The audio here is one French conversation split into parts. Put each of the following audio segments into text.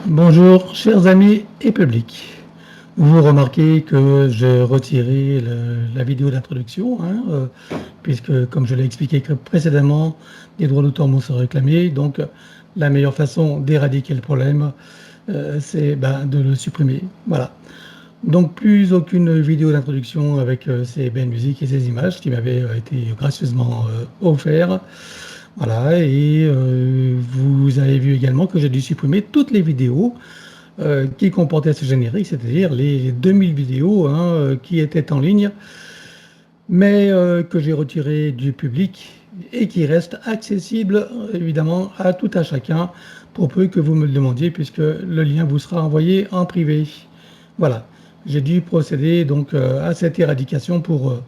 Bonjour, chers amis et public. Vous remarquez que j'ai retiré la vidéo d'introduction, hein, puisque, comme je l'ai expliqué précédemment, les droits d'auteur m'ont sont réclamés. Donc, la meilleure façon d'éradiquer le problème, c'est de le supprimer. Voilà. Donc, plus aucune vidéo d'introduction avec ces belles musiques et ces images qui m'avaient été gracieusement offertes. Voilà, et vous avez vu également que j'ai dû supprimer toutes les vidéos qui comportait ce générique, c'est-à-dire les 2000 vidéos hein, qui étaient en ligne, mais que j'ai retirées du public et qui restent accessibles évidemment à tout à chacun, pour peu que vous me le demandiez, puisque le lien vous sera envoyé en privé. Voilà, j'ai dû procéder donc à cette éradication pour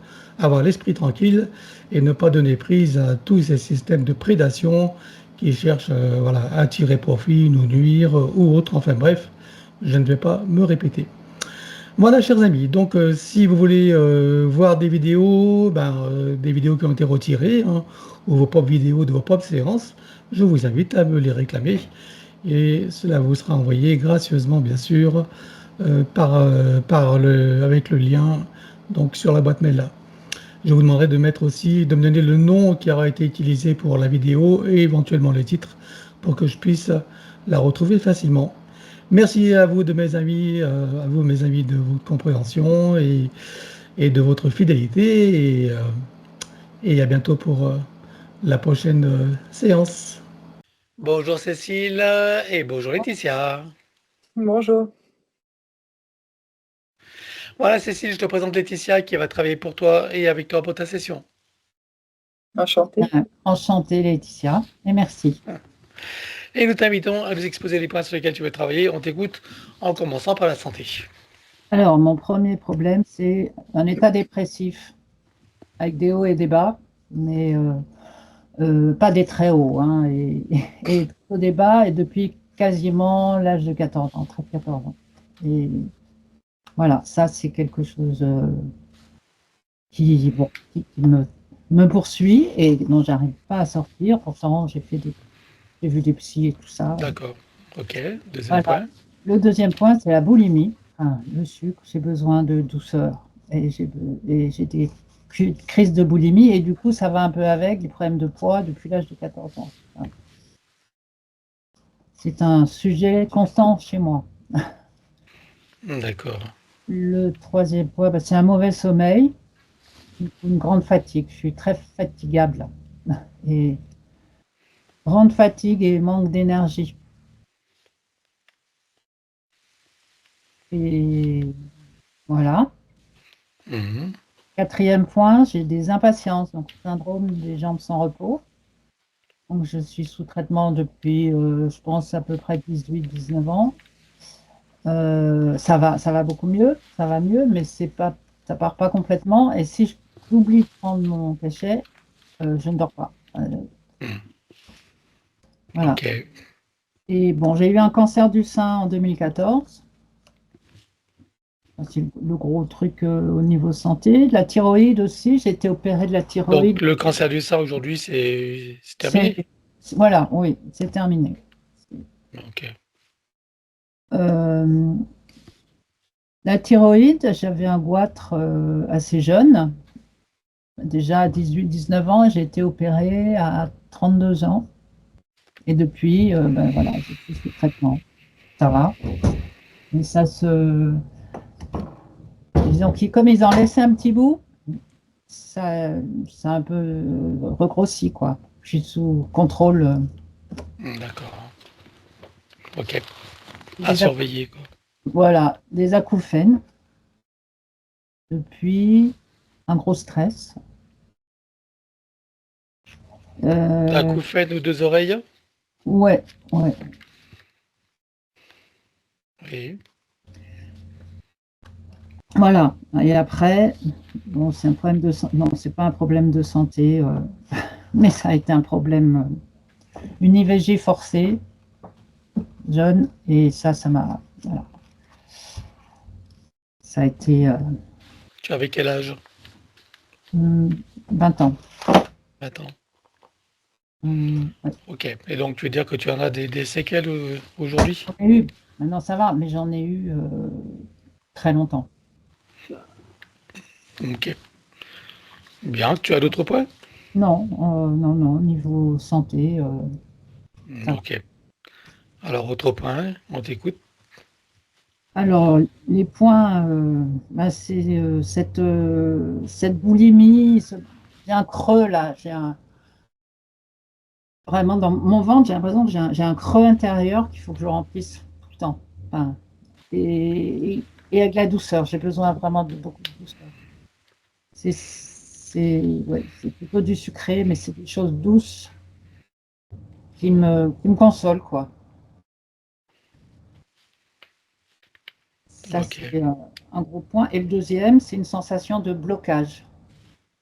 avoir l'esprit tranquille et ne pas donner prise à tous ces systèmes de prédation qui cherchent voilà, à tirer profit, nous nuire ou autre. Enfin bref, je ne vais pas me répéter. Voilà, chers amis, donc si vous voulez voir des vidéos qui ont été retirées, hein, ou vos propres vidéos de vos propres séances, je vous invite à me les réclamer et cela vous sera envoyé gracieusement, bien sûr, avec le lien donc sur la boîte mail là. Je vous demanderai de mettre aussi, de me donner le nom qui aura été utilisé pour la vidéo et éventuellement le titre pour que je puisse la retrouver facilement. Merci à vous de mes amis, à vous mes amis de votre compréhension et de votre fidélité et à bientôt pour la prochaine séance. Bonjour Cécile et bonjour Laetitia. Bonjour, Voilà Cécile, je te présente Laetitia qui va travailler pour toi et avec toi pour ta session. enchantée. Enchantée Laetitia, et merci. Et nous t'invitons à nous exposer les points sur lesquels tu veux travailler. On t'écoute en commençant par la santé. Alors, mon premier problème, c'est un état dépressif, avec des hauts et des bas, mais pas des très hauts, hein, et au des bas, et depuis quasiment l'âge de 14 ans, 13-14 ans. Et voilà, ça, c'est quelque chose qui me poursuit et dont j'arrive pas à sortir. Pourtant, j'ai vu des psys et tout ça. D'accord. Ok. Deuxième Voilà. point. Le deuxième point, c'est la boulimie. Enfin, le sucre, j'ai besoin de douceur. Et j'ai des crises de boulimie. Et du coup, ça va un peu avec les problèmes de poids depuis l'âge de 14 ans. C'est un sujet constant chez moi. D'accord. Le troisième point, c'est un mauvais sommeil, une grande fatigue. Je suis très fatigable. Et grande fatigue et manque d'énergie. Et voilà. Mhm. Quatrième point, j'ai des impatiences, donc syndrome des jambes sans repos. Donc, je suis sous traitement depuis, je pense, à peu près 18-19 ans. Ça va beaucoup mieux, ça va mieux, mais ça part pas complètement. Et si j'oublie de prendre mon cachet, je ne dors pas. Voilà. Ok. Et bon, j'ai eu un cancer du sein en 2014. C'est le gros truc au niveau santé. De la thyroïde aussi, j'ai été opérée de la thyroïde. Donc le cancer du sein aujourd'hui, c'est terminé? Voilà, oui, c'est terminé. Ok. Euh, La thyroïde, j'avais un goitre assez jeune. Déjà à 18-19 ans, j'ai été opérée à 32 ans. Et depuis, voilà, je suis sous traitement. Ça va. Mais ça se. Disons que comme ils en laissaient un petit bout, ça a un peu regrossi, quoi. Je suis sous contrôle. D'accord. Ok. À Des surveiller, quoi. Voilà, des acouphènes. Depuis un gros stress. Euh, Acouphène ou deux oreilles? ouais, ouais. Oui. Voilà. Et après, bon, c'est un problème de santé. Non, c'est pas un problème de santé, mais ça a été un problème, une IVG forcée, jeune, et ça m'a. Voilà. Ça a été Tu avais quel âge? 20 ans. 20 ans. Ouais. Ok. Et donc tu veux dire que tu en as des séquelles aujourd'hui? J'en ai eu Maintenant, ça va, mais j'en ai eu très longtemps. Ok. Bien, tu as d'autres points? Non, non, non, niveau santé, ça va. Ok. Alors, autre point, on t'écoute. Alors, les points, bah, c'est cette boulimie, j'ai un creux là, vraiment dans mon ventre, j'ai l'impression que j'ai un creux intérieur qu'il faut que je remplisse tout le temps. Enfin, et avec la douceur, j'ai besoin vraiment de beaucoup de douceur. Ouais, c'est plutôt du sucré, mais c'est des choses douces qui me consolent, quoi. Ça, Ok. c'est un gros point. Et le deuxième, c'est une sensation de blocage.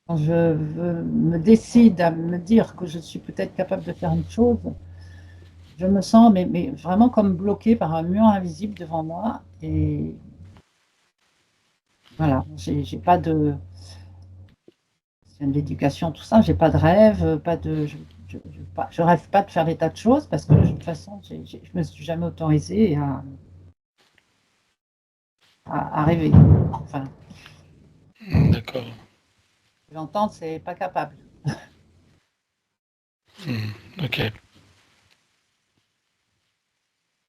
Quand me décide à me dire que je suis peut-être capable de faire une chose, je me sens mais vraiment comme bloquée par un mur invisible devant moi. Et voilà, j'ai pas de, c'est de l'éducation, tout ça, j'ai pas de rêve, pas de, je rêve pas de faire des tas de choses parce que de toute façon, je me suis jamais autorisée à rêver. Enfin, D'accord. j'entends, c'est pas capable. Ok.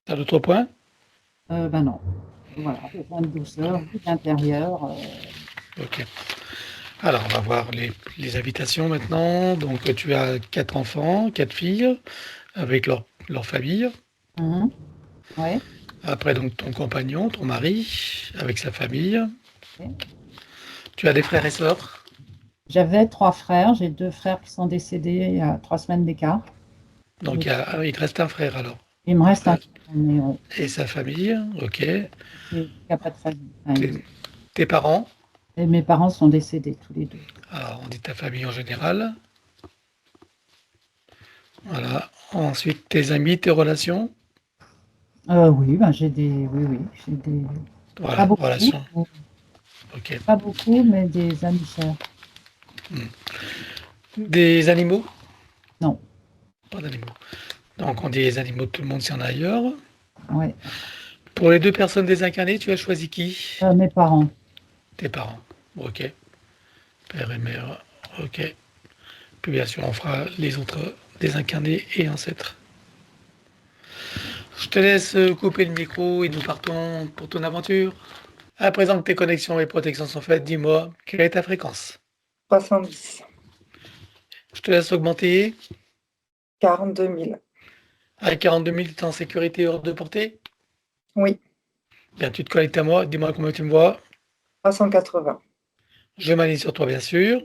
T'as d'autres points? Ben non. Voilà, besoin de douceur, vue d'intérieur. Ok. Alors, on va voir les invitations maintenant. Donc, tu as quatre enfants, quatre filles, avec leur famille. Mhm. Ouais. Après, donc, ton compagnon, ton mari, avec sa famille. Ok. Tu as des frères et sœurs. J'avais trois frères, j'ai deux frères qui sont décédés il y a 3 semaines d'écart. Donc, il te reste un frère alors. Il me reste un Euh, frère, mais ouais, Et sa famille. Ok. qui n'a pas de famille. Enfin, Tes, tes parents. et mes parents sont décédés tous les deux. Alors, on dit ta famille en général. Voilà. Ensuite, tes amis, tes relations. Oui, ben oui, oui, j'ai des, pas Voilà, beaucoup, relations. Ok. pas beaucoup, mais des amis chers. Des animaux. Non, Pas d'animaux. Donc, on dit les animaux de tout le monde s'il y en a ailleurs. ouais, Pour les deux personnes désincarnées, tu as choisi qui? mes parents. Tes parents. Ok. Père et mère. Ok. Puis bien sûr, on fera les autres désincarnés et ancêtres. Je te laisse couper le micro et nous partons pour ton aventure. À présent que tes connexions et protections sont faites, dis-moi, quelle est ta fréquence? 310. Je te laisse augmenter. 42 000. À 42 000, t'es en sécurité hors de portée. Oui. Bien, tu te connectes à moi. Dis-moi comment tu me vois. 380. Je m'aligne sur toi, bien sûr.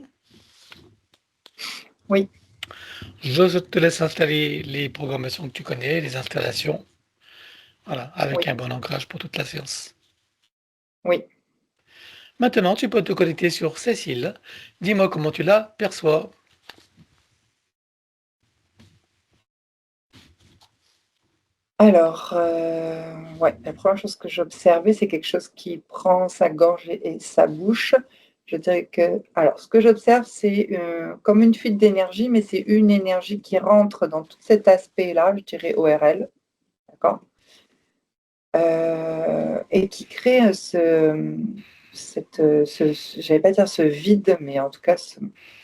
Oui. Je te laisse installer les programmations que tu connais, les installations. Voilà, avec Oui. un bon ancrage pour toute la séance. Oui. Maintenant, tu peux te connecter sur Cécile. Dis-moi comment tu la perçois. Alors, ouais, la première chose que j'observais, c'est quelque chose qui prend sa gorge et sa bouche. Je dirais que, alors, ce que j'observe, c'est comme une fuite d'énergie, mais c'est une énergie qui rentre dans tout cet aspect-là, je dirais ORL, d'accord? Et qui crée j'allais pas dire ce vide, mais en tout cas,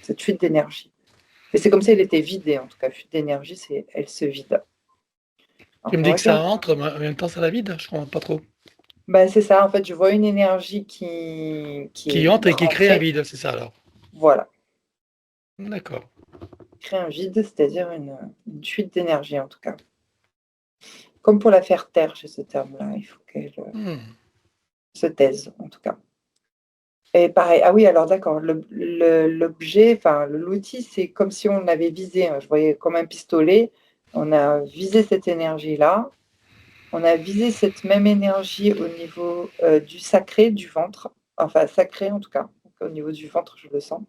cette fuite d'énergie. Et c'est comme si elle était vidée, en tout cas, fuite d'énergie, c'est elle se vide. Tu Alors, me je dis que ça regarde. entre, mais en même temps ça la vide. Je comprends pas trop. Bah, c'est ça, en fait, je vois une énergie qui Qui est entre et qui crée un rentrée. vide, c'est ça alors. Voilà, D'accord. crée un vide, c'est-à-dire une fuite d'énergie, en tout cas. Comme pour la faire taire, j'ai ce terme-là, il faut qu'elle Hmm. se taise, en tout cas. Et pareil, ah oui, alors d'accord, l'objet, enfin, l'outil, c'est comme si on l'avait visé, hein. Je voyais comme un pistolet, on a visé cette énergie-là, on a visé cette même énergie au niveau du sacré, du ventre, enfin sacré en tout cas, donc, au niveau du ventre, je le sens.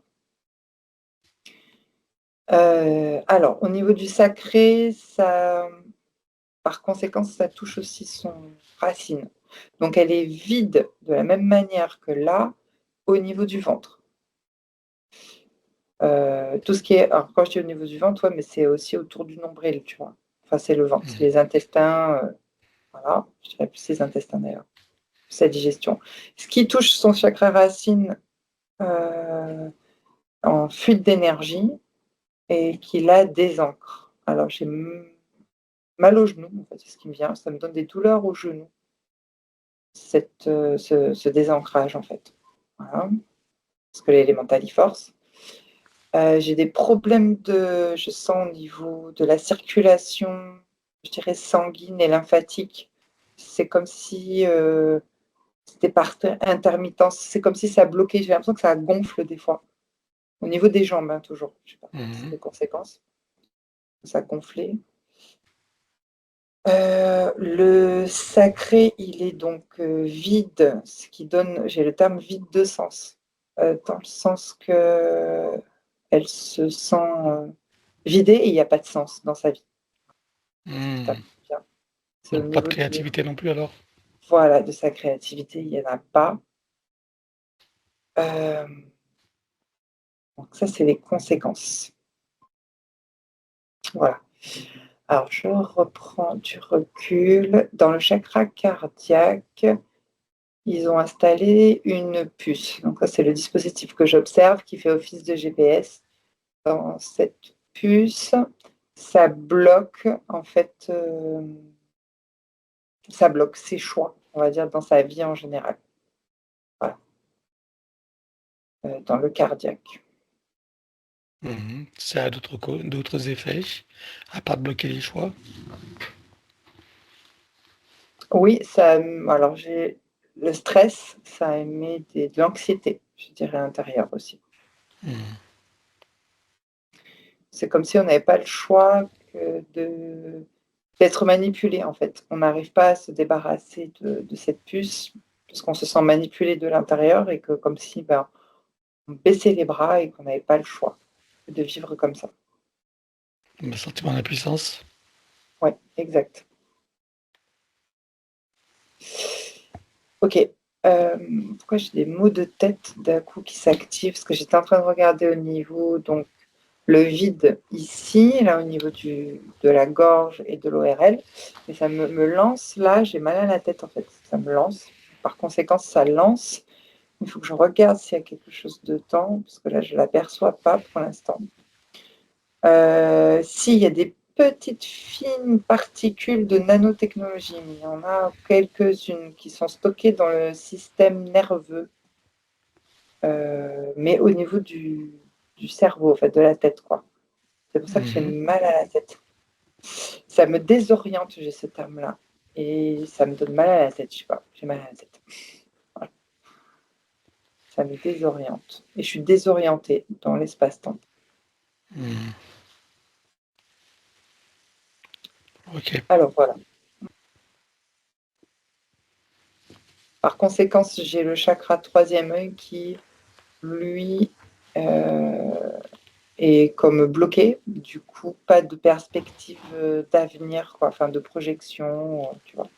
Alors, au niveau du sacré, ça, par conséquent, ça touche aussi son racine. Donc, elle est vide de la même manière que là, au niveau du ventre. Tout ce qui est, alors quand je dis au niveau du ventre, ouais, mais c'est aussi autour du nombril, tu vois? Enfin, c'est le ventre, c'est les intestins, Voilà, je dirais plus ses intestins d'ailleurs, sa digestion. Ce qui touche son chakra racine en fuite d'énergie et qui la désancre. Alors j'ai mal au genou, en fait, c'est ce qui me vient. Ça me donne des douleurs au genou, ce désancrage, en fait. Voilà, parce que l'élémental y force. J'ai des problèmes je sens au niveau de la circulation, je dirais sanguine et lymphatique. C'est comme si c'était par intermittence, c'est comme si ça bloquait. J'ai l'impression que ça gonfle des fois. Au niveau des jambes, hein, toujours. Je sais pas si c'est des conséquences. Ça gonflait. Le sacré, il est donc vide, ce qui donne, j'ai le terme vide de sens, dans le sens que elle se sent vidée et il n'y a pas de sens dans sa vie. Ça, bien. C'est au Donc pas de niveau créativité non plus alors? voilà, de sa créativité, il n'y en a pas. Donc ça, c'est les conséquences. Voilà. Alors, je reprends du recul. Dans le chakra cardiaque, ils ont installé une puce. Donc ça, c'est le dispositif que j'observe qui fait office de GPS. Dans cette puce, ça bloque, en fait, ça bloque ses choix, on va dire, dans sa vie en général. Voilà. Dans le cardiaque. Ça a d'autres effets, à part de bloquer les choix? Oui, ça, alors j'ai le stress, ça émet de l'anxiété, je dirais, intérieure aussi. C'est comme si on n'avait pas le choix que d'être manipulé, en fait. On n'arrive pas à se débarrasser de cette puce parce qu'on se sent manipulé de l'intérieur et que comme si on baissait les bras et qu'on n'avait pas le choix de vivre comme ça. Le sentiment d'impuissance? Oui, exact. Ok. Pourquoi j'ai des maux de tête d'un coup qui s'activent? Parce que j'étais en train de regarder au niveau, donc le vide ici, là au niveau de la gorge et de l'ORL, et ça me lance là, j'ai mal à la tête en fait, ça me lance. Par conséquent, ça lance. Il faut que je regarde s'il y a quelque chose de temps, parce que là, je ne l'aperçois pas pour l'instant. S'il y a des petites fines particules de nanotechnologie, mais il y en a quelques-unes qui sont stockées dans le système nerveux, mais au niveau du cerveau, en fait, de la tête, quoi. C'est pour ça que j'ai mal à la tête. Ça me désoriente, j'ai ce terme-là. Et ça me donne mal à la tête, je sais pas, j'ai mal à la tête. Voilà. Ça me désoriente. Et je suis désorientée dans l'espace-temps. Ok. Alors voilà. Par conséquent, j'ai le chakra troisième œil qui, lui, est comme bloqué. Du coup, pas de perspective d'avenir, quoi, enfin de projection, tu vois.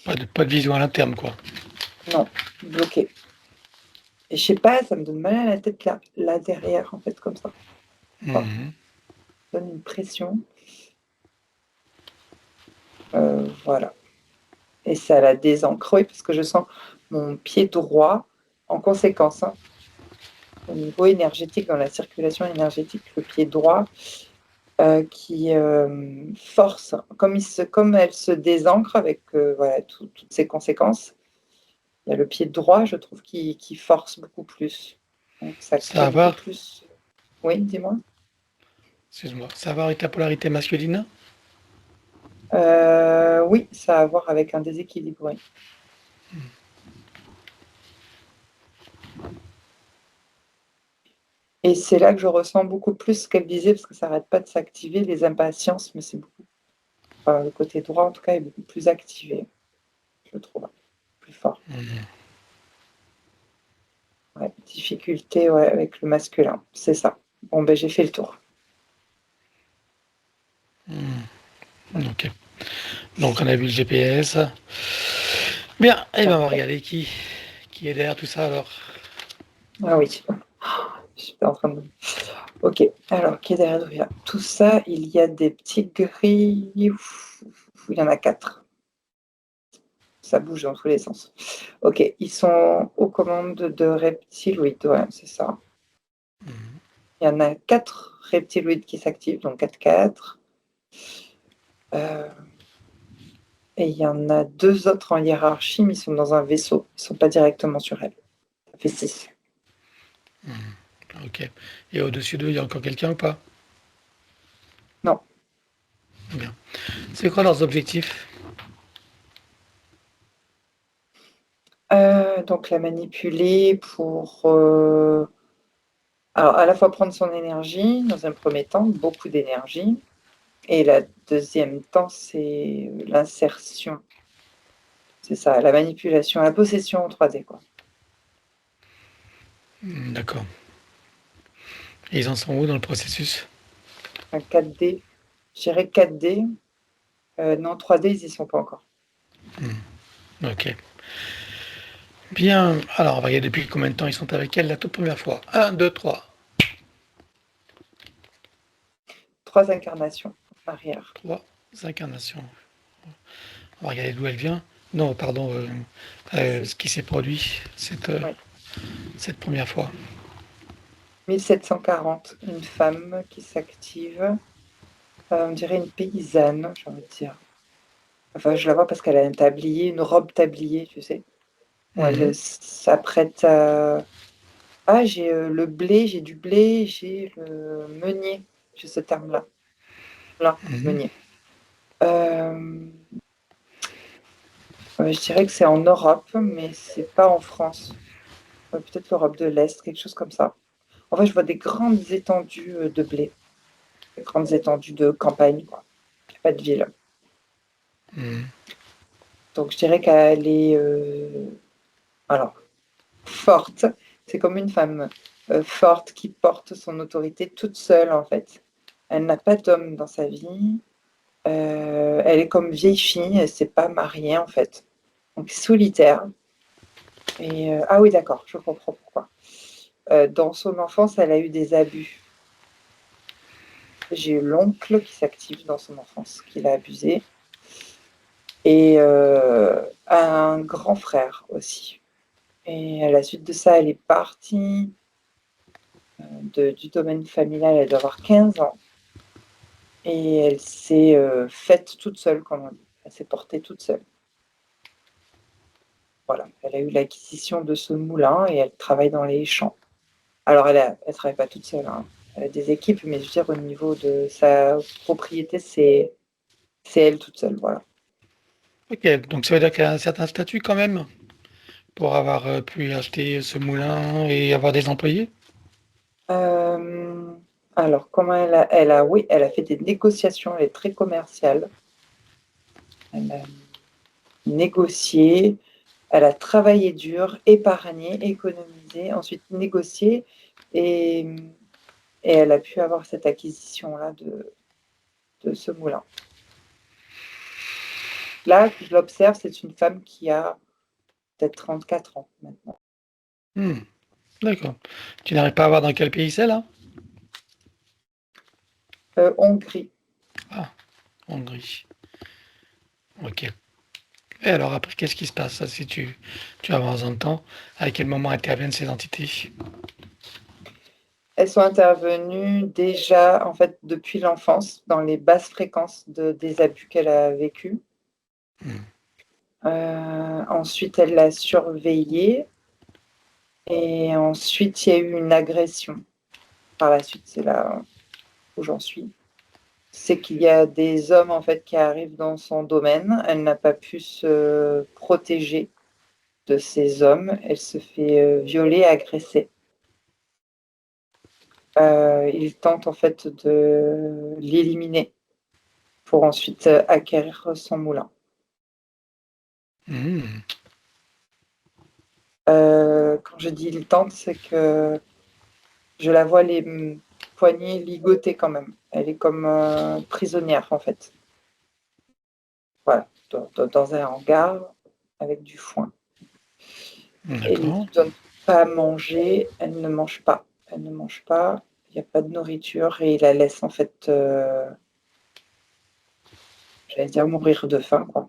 Pas de vision à long terme, quoi. Non, bloqué. Et je sais pas, ça me donne mal à la tête là derrière, en fait, comme ça. Enfin, ça donne une pression. Voilà. Et ça la désancre, oui, parce que je sens mon pied droit en conséquence. Hein, au niveau énergétique, dans la circulation énergétique, le pied droit qui force, comme elle se désancre avec voilà, toutes ses conséquences, il y a le pied droit, je trouve, qui force beaucoup plus. Donc ça Ça crée va beaucoup voir, plus. Oui, dis-moi. excuse-moi, ça va voir avec ta polarité masculine? Oui, ça a à voir avec un déséquilibre, oui. Et c'est là que je ressens beaucoup plus ce qu'elle disait, parce que ça n'arrête pas de s'activer, les impatiences, mais c'est beaucoup. Enfin, le côté droit, en tout cas, est beaucoup plus activé, je trouve, plus fort. Ouais, difficulté ouais, avec le masculin, c'est ça. Bon, ben j'ai fait le tour. Ok. Donc on a vu le GPS. Bien, et ben on va regarder qui est derrière tout ça alors. Ah oui, je suis en train de... Ok, alors, qui est derrière tout ça? Il y a des petites grilles. Il y en a 4. Ça bouge dans tous les sens. Ok, ils sont aux commandes de reptiloïdes, ouais, c'est ça. Il y en a 4 reptiloïdes qui s'activent, donc 4-4. Et il y en a 2 autres en hiérarchie, mais ils sont dans un vaisseau. Ils ne sont pas directement sur elle. Ça fait 6. Ok. Et au-dessus d'eux, il y a encore quelqu'un ou pas? Non. Bien. C'est quoi leurs objectifs? Donc la manipuler pour alors à la fois prendre son énergie, dans un premier temps, beaucoup d'énergie, et la deuxième temps, c'est l'insertion. C'est ça, la manipulation, la possession en 3D, quoi. D'accord. Et ils en sont où dans le processus? Un 4D, je dirais 4D. Non, 3D, ils y sont pas encore. Ok. Bien. Alors, on va regarder depuis combien de temps ils sont avec elle la toute première fois. 1, 2, 3. 3 incarnations en arrière. 3 incarnations. On va regarder d'où elle vient. Non, pardon, ce qui s'est produit Oui. cette première fois. 1740, une femme qui s'active. On dirait une paysanne, j'ai envie de dire. Enfin, je la vois parce qu'elle a un tablier, une robe tablier, tu sais. Où elle s'apprête à... Ah, j'ai le blé, j'ai du blé, j'ai le meunier. J'ai ce terme-là. Là, meunier. Je dirais que c'est en Europe, mais c'est pas en France. Peut-être l'Europe de l'Est, quelque chose comme ça. En fait, je vois des grandes étendues de blé, des grandes étendues de campagne, quoi. Il n'y a pas de ville. Donc, je dirais qu'elle est alors, forte. C'est comme une femme forte qui porte son autorité toute seule, en fait. Elle n'a pas d'homme dans sa vie. Elle est comme vieille fille, elle ne s'est pas mariée, en fait. Donc, solitaire. Et, ah oui, d'accord, je comprends pourquoi. Dans son enfance, elle a eu des abus. J'ai eu l'oncle qui s'active dans son enfance, qui l'a abusé. Et un grand frère aussi. Et à la suite de ça, elle est partie du domaine familial, elle doit avoir 15 ans. Et elle s'est faite toute seule, comme on dit. Elle s'est portée toute seule. Voilà, elle a eu l'acquisition de ce moulin et elle travaille dans les champs. Alors, elle ne travaille pas toute seule, hein. Elle a des équipes, mais je veux dire, au niveau de sa propriété, c'est elle toute seule, voilà. Ok, donc ça veut dire qu'elle a un certain statut quand même pour avoir pu acheter ce moulin et avoir des employés? Alors, comment oui, elle a fait des négociations, elle est très commerciale. Elle a négocié, elle a travaillé dur, épargné, économisé, ensuite négocié, et elle a pu avoir cette acquisition-là de ce moulin. Là, je l'observe, c'est une femme qui a peut-être 34 ans maintenant. D'accord. Tu n'arrives pas à voir dans quel pays c'est là? Hongrie. Ah, Hongrie. Ok. Et alors après, qu'est-ce qui se passe si tu avances dans le temps? À quel moment interviennent ces entités? Elles sont intervenues déjà, en fait, depuis l'enfance, dans les basses fréquences des abus qu'elle a vécus. Ensuite, elle l'a surveillée. Et ensuite, il y a eu une agression. Par la suite, c'est là où j'en suis. C'est qu'il y a des hommes, en fait, qui arrivent dans son domaine. Elle n'a pas pu se protéger de ces hommes. Elle se fait violer, agresser. Il tente, en fait, de l'éliminer pour ensuite acquérir son moulin. Quand je dis il tente, c'est que je la vois les poignets ligotés quand même. Elle est comme prisonnière en fait. Voilà, dans un hangar avec du foin. Et il ne D'accord. lui donne pas à manger, elle ne mange pas. Elle ne mange pas, il n'y a pas de nourriture et il la laisse en fait, j'allais dire mourir de faim, quoi.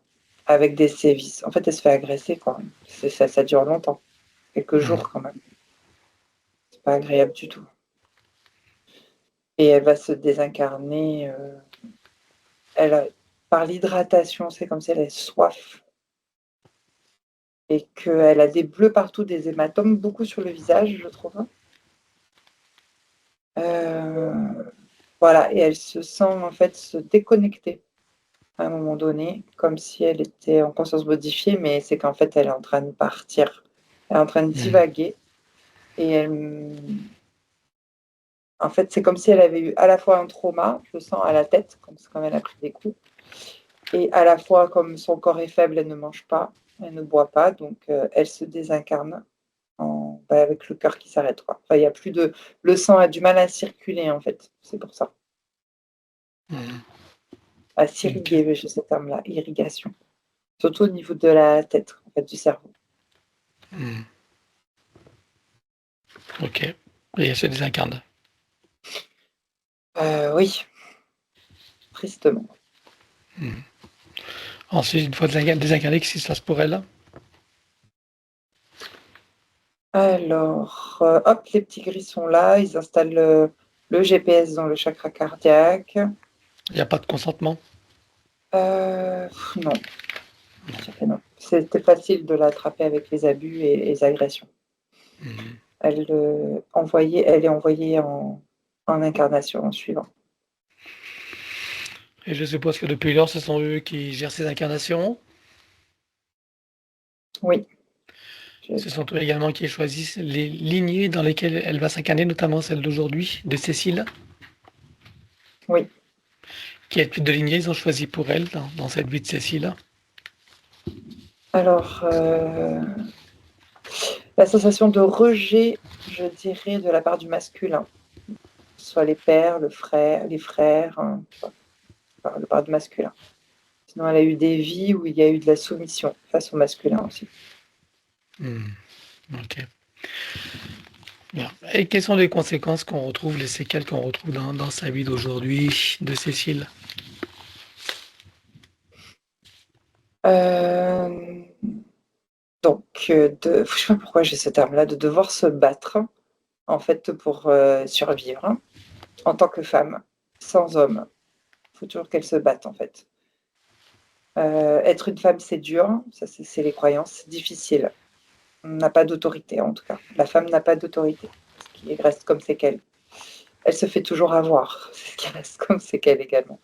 avec des sévices. En fait, elle se fait agresser, quoi. Ça dure longtemps, quelques Mhm. jours quand même. C'est pas agréable du tout. Et elle va se désincarner. Par l'hydratation, c'est comme si elle a soif et qu'elle a des bleus partout, des hématomes, beaucoup sur le visage, je trouve. Voilà, et elle se sent en fait se déconnecter à un moment donné, comme si elle était en conscience modifiée, mais c'est qu'en fait elle est en train de partir, elle est en train de divaguer, et en fait c'est comme si elle avait eu à la fois un trauma, je le sens à la tête, comme elle a pris des coups, et à la fois comme son corps est faible, elle ne mange pas, elle ne boit pas, donc elle se désincarne avec le cœur qui s'arrête, quoi. Enfin, il y a plus de, le sang a du mal à circuler en fait, c'est pour ça. Mhm. À s'irriguer, j'ai ce terme-là, irrigation. Surtout au niveau de la tête, en fait, du cerveau. Mhm. Ok. Et elle se désincarne. Oui, tristement. Mhm. Ensuite, une fois désincarnée, qu'est-ce qui se passe pour elle? Alors, hop, les petits gris sont là, ils installent le GPS dans le chakra cardiaque. Il n'y a pas de consentement? Non, je dirais non. C'était facile de l'attraper avec les abus et les agressions. Mhm. Elle est envoyée en incarnation en suivant. Et je suppose que depuis lors, ce sont eux qui gèrent ces incarnations. Oui. Ce sont eux également qui choisissent les lignées dans lesquelles elle va s'incarner, notamment celle d'aujourd'hui, de Cécile. Oui. Quel type de lignée ils ont choisi pour elle dans cette vie de Cécile? Alors, la sensation de rejet, je dirais, de la part du masculin. Soit les pères, les frères, hein, tu vois, par le part du masculin. Sinon, elle a eu des vies où il y a eu de la soumission face au masculin aussi. Ok. Bien. Et quelles sont les conséquences qu'on retrouve, les séquelles qu'on retrouve dans sa vie d'aujourd'hui de Cécile? Euh, donc, je sais pas pourquoi j'ai ce terme-là, de devoir se battre, en fait, pour survivre, hein, en tant que femme, sans homme. Il faut toujours qu'elle se batte, en fait. Être une femme, c'est dur, ça c'est les croyances, c'est difficile. On n'a pas d'autorité, en tout cas. La femme n'a pas d'autorité, ce qui reste comme c'est qu'elle. Elle se fait toujours avoir, c'est ce qui reste comme c'est qu'elle également.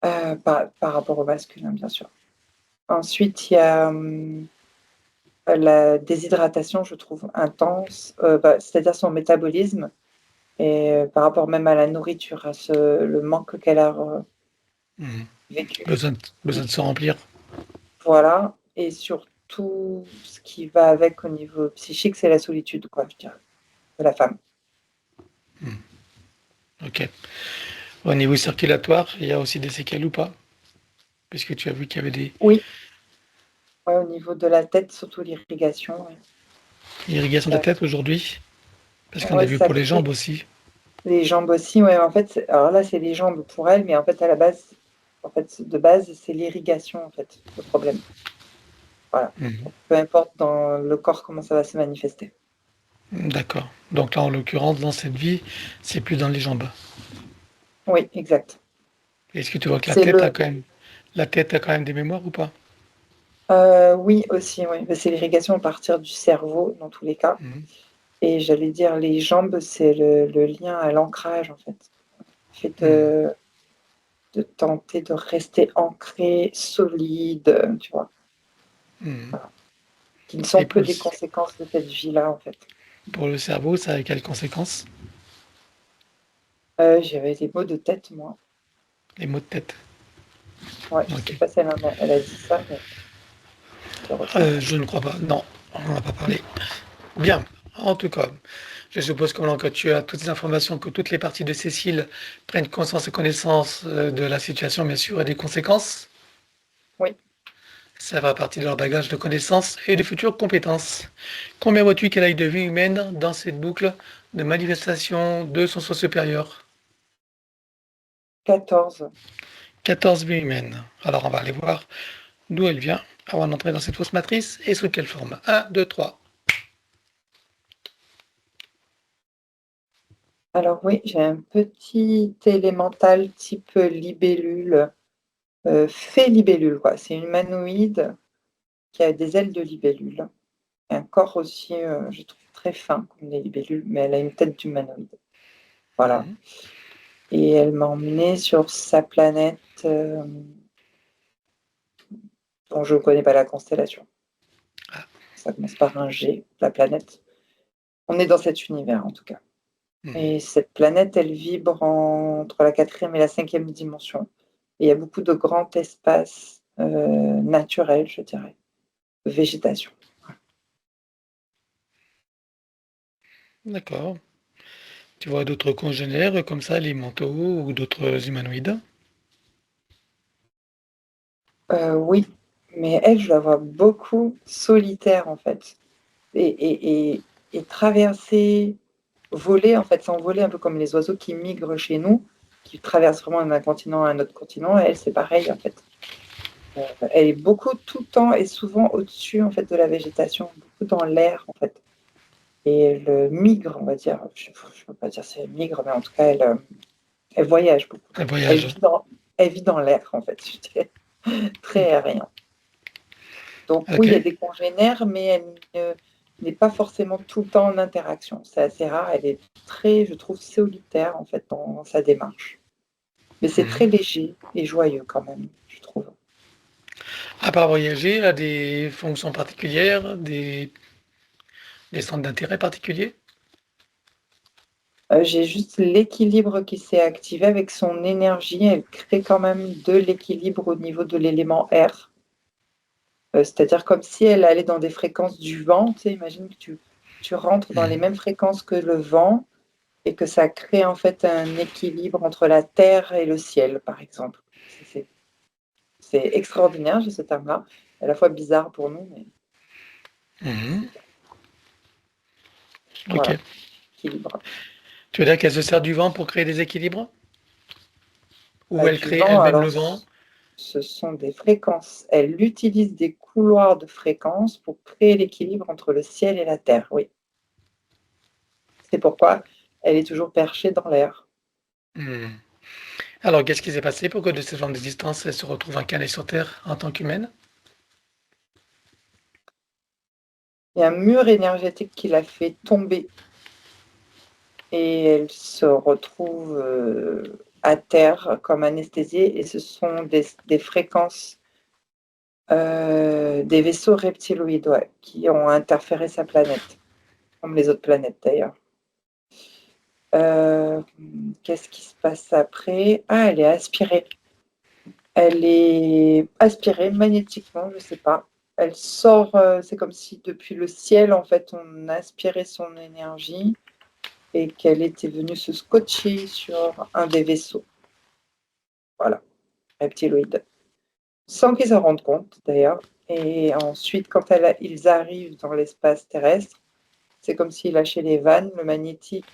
Par rapport au masculin, bien sûr. Ensuite, il y a la déshydratation, je trouve intense, c'est-à-dire son métabolisme, et par rapport même à la nourriture, le manque qu'elle a Mhm. vécu. Besoin de se remplir. Voilà, et surtout, ce qui va avec au niveau psychique, c'est la solitude, quoi, je dirais, de la femme. Ok. Au niveau circulatoire, il y a aussi des séquelles ou pas? Puisque tu as vu qu'il y avait des Oui, ouais, au niveau de la tête, surtout l'irrigation, ouais. irrigations de Ça, tête aujourd'hui. Parce qu'on a ouais, vu ça pour les crée jambes aussi. les jambes aussi, ouais, en fait, alors là, c'est les jambes pour elle, mais en fait, à la base, en fait, de base, c'est l'irrigation, en fait, le problème. Voilà. Mhm. Donc, peu importe dans le corps comment ça va se manifester. D'accord. Donc là, en l'occurrence, dans cette vie, c'est plus dans les jambes. Oui, exact. Est-ce que tu vois que C'est le, la tête a quand même des mémoires ou pas? oui aussi, oui. Mais c'est l'irrigation à partir du cerveau dans tous les cas. Mhm. Et j'allais dire les jambes, c'est le lien à l'ancrage en fait. Le fait Mhm. de tenter de rester ancré, solide, tu vois, Mhm. qui ne Et sont que des conséquences de cette vie-là en fait. pour le cerveau, ça a quelles conséquences? J'avais des maux de tête, moi. Les maux de tête. Ouais, je sais Ok. pas si elle a dit ça, mais je retiens. Je ne crois pas. Non, on n'en a pas parlé. Bien. En tout cas, je suppose que tu as toutes les informations, que toutes les parties de Cécile prennent conscience et connaissance de la situation, bien sûr, et des conséquences. Oui, Ça va partie de leur bagage de connaissances et de futures compétences. Combien vois-tu qu'elle aille de vie humaine dans cette boucle de manifestation de son soi supérieur? 14. 14 vies humaines. Alors on va aller voir d'où elle vient, avant d'entrer dans cette fausse matrice, et sous quelle forme. 1, 2, 3. Alors oui, j'ai un petit élémental type libellule, fée-libellule, quoi. C'est une humanoïde qui a des ailes de libellule. Et un corps aussi, je trouve très fin comme les libellules, mais elle a une tête d'humanoïde. Voilà. Et elle m'a emmenée sur sa planète, dont je ne connais pas la constellation. Ça commence par un G, la planète. On est dans cet univers, en tout cas. Et cette planète, elle vibre entre la 4e et la 5e dimension. Et il y a beaucoup de grands espaces naturels, je dirais, de végétation. D'accord. Tu vois d'autres congénères comme ça, les manteaux ou d'autres humanoïdes? Oui, mais elle, je la vois beaucoup solitaire, en fait. Et traverser, voler, en fait, s'envoler un peu comme les oiseaux qui migrent chez nous, qui traversent vraiment d'un continent à un autre continent. Elle, c'est pareil, en fait. Elle est beaucoup tout le temps et souvent au-dessus, en fait, de la végétation, beaucoup dans l'air, en fait. Et elle migre, on va dire. Je ne peux pas dire si elle migre, mais en tout cas, elle voyage beaucoup. Un Elle voyage. vit dans l'air, en fait, je dirais. Très aérien. Donc oui, Ok. il y a des congénères, mais elle n'est pas forcément tout le temps en interaction. C'est assez rare. Elle est très, je trouve, solitaire, en fait, dans sa démarche. Mais c'est très léger et joyeux quand même, je trouve. À part voyager, elle a des fonctions particulières, des centres d'intérêt particuliers? J'ai juste l'équilibre qui s'est activé avec son énergie. Elle crée quand même de l'équilibre au niveau de l'élément air. C'est-à-dire comme si elle allait dans des fréquences du vent. Tu sais, imagine que tu rentres dans les mêmes fréquences que le vent et que ça crée en fait un équilibre entre la terre et le ciel, par exemple. C'est c'est extraordinaire, j'ai ce terme-là. À la fois bizarre pour nous, mais Mhm. Ok. voilà, équilibre. Tu veux dire qu'elle se sert du vent pour créer des équilibres? Ou elle Du crée vent, elle-même alors le vent? ce sont des fréquences. Elle utilise des couloirs de fréquences pour créer l'équilibre entre le ciel et la terre, oui. C'est pourquoi elle est toujours perchée dans l'air. Hmm. Alors, qu'est-ce qui s'est passé pour que de cette forme d'existence, elle se retrouve incarnée sur Terre en tant qu'humaine? Il y a un mur énergétique qui l'a fait tomber et elle se retrouve à terre comme anesthésiée et ce sont des fréquences, des vaisseaux reptiloïdes, ouais, qui ont interféré sa planète, comme les autres planètes d'ailleurs. Euh, Qu'est-ce qui se passe après? Ah, elle est aspirée. Elle est aspirée magnétiquement, je sais pas. Elle sort, c'est comme si depuis le ciel, en fait, on aspirait son énergie et qu'elle était venue se scotcher sur un des vaisseaux. Voilà, reptiloïde. Sans qu'ils s'en rendent compte, d'ailleurs. Et ensuite, quand ils arrivent dans l'espace terrestre, c'est comme s'ils lâchaient les vannes, le magnétique,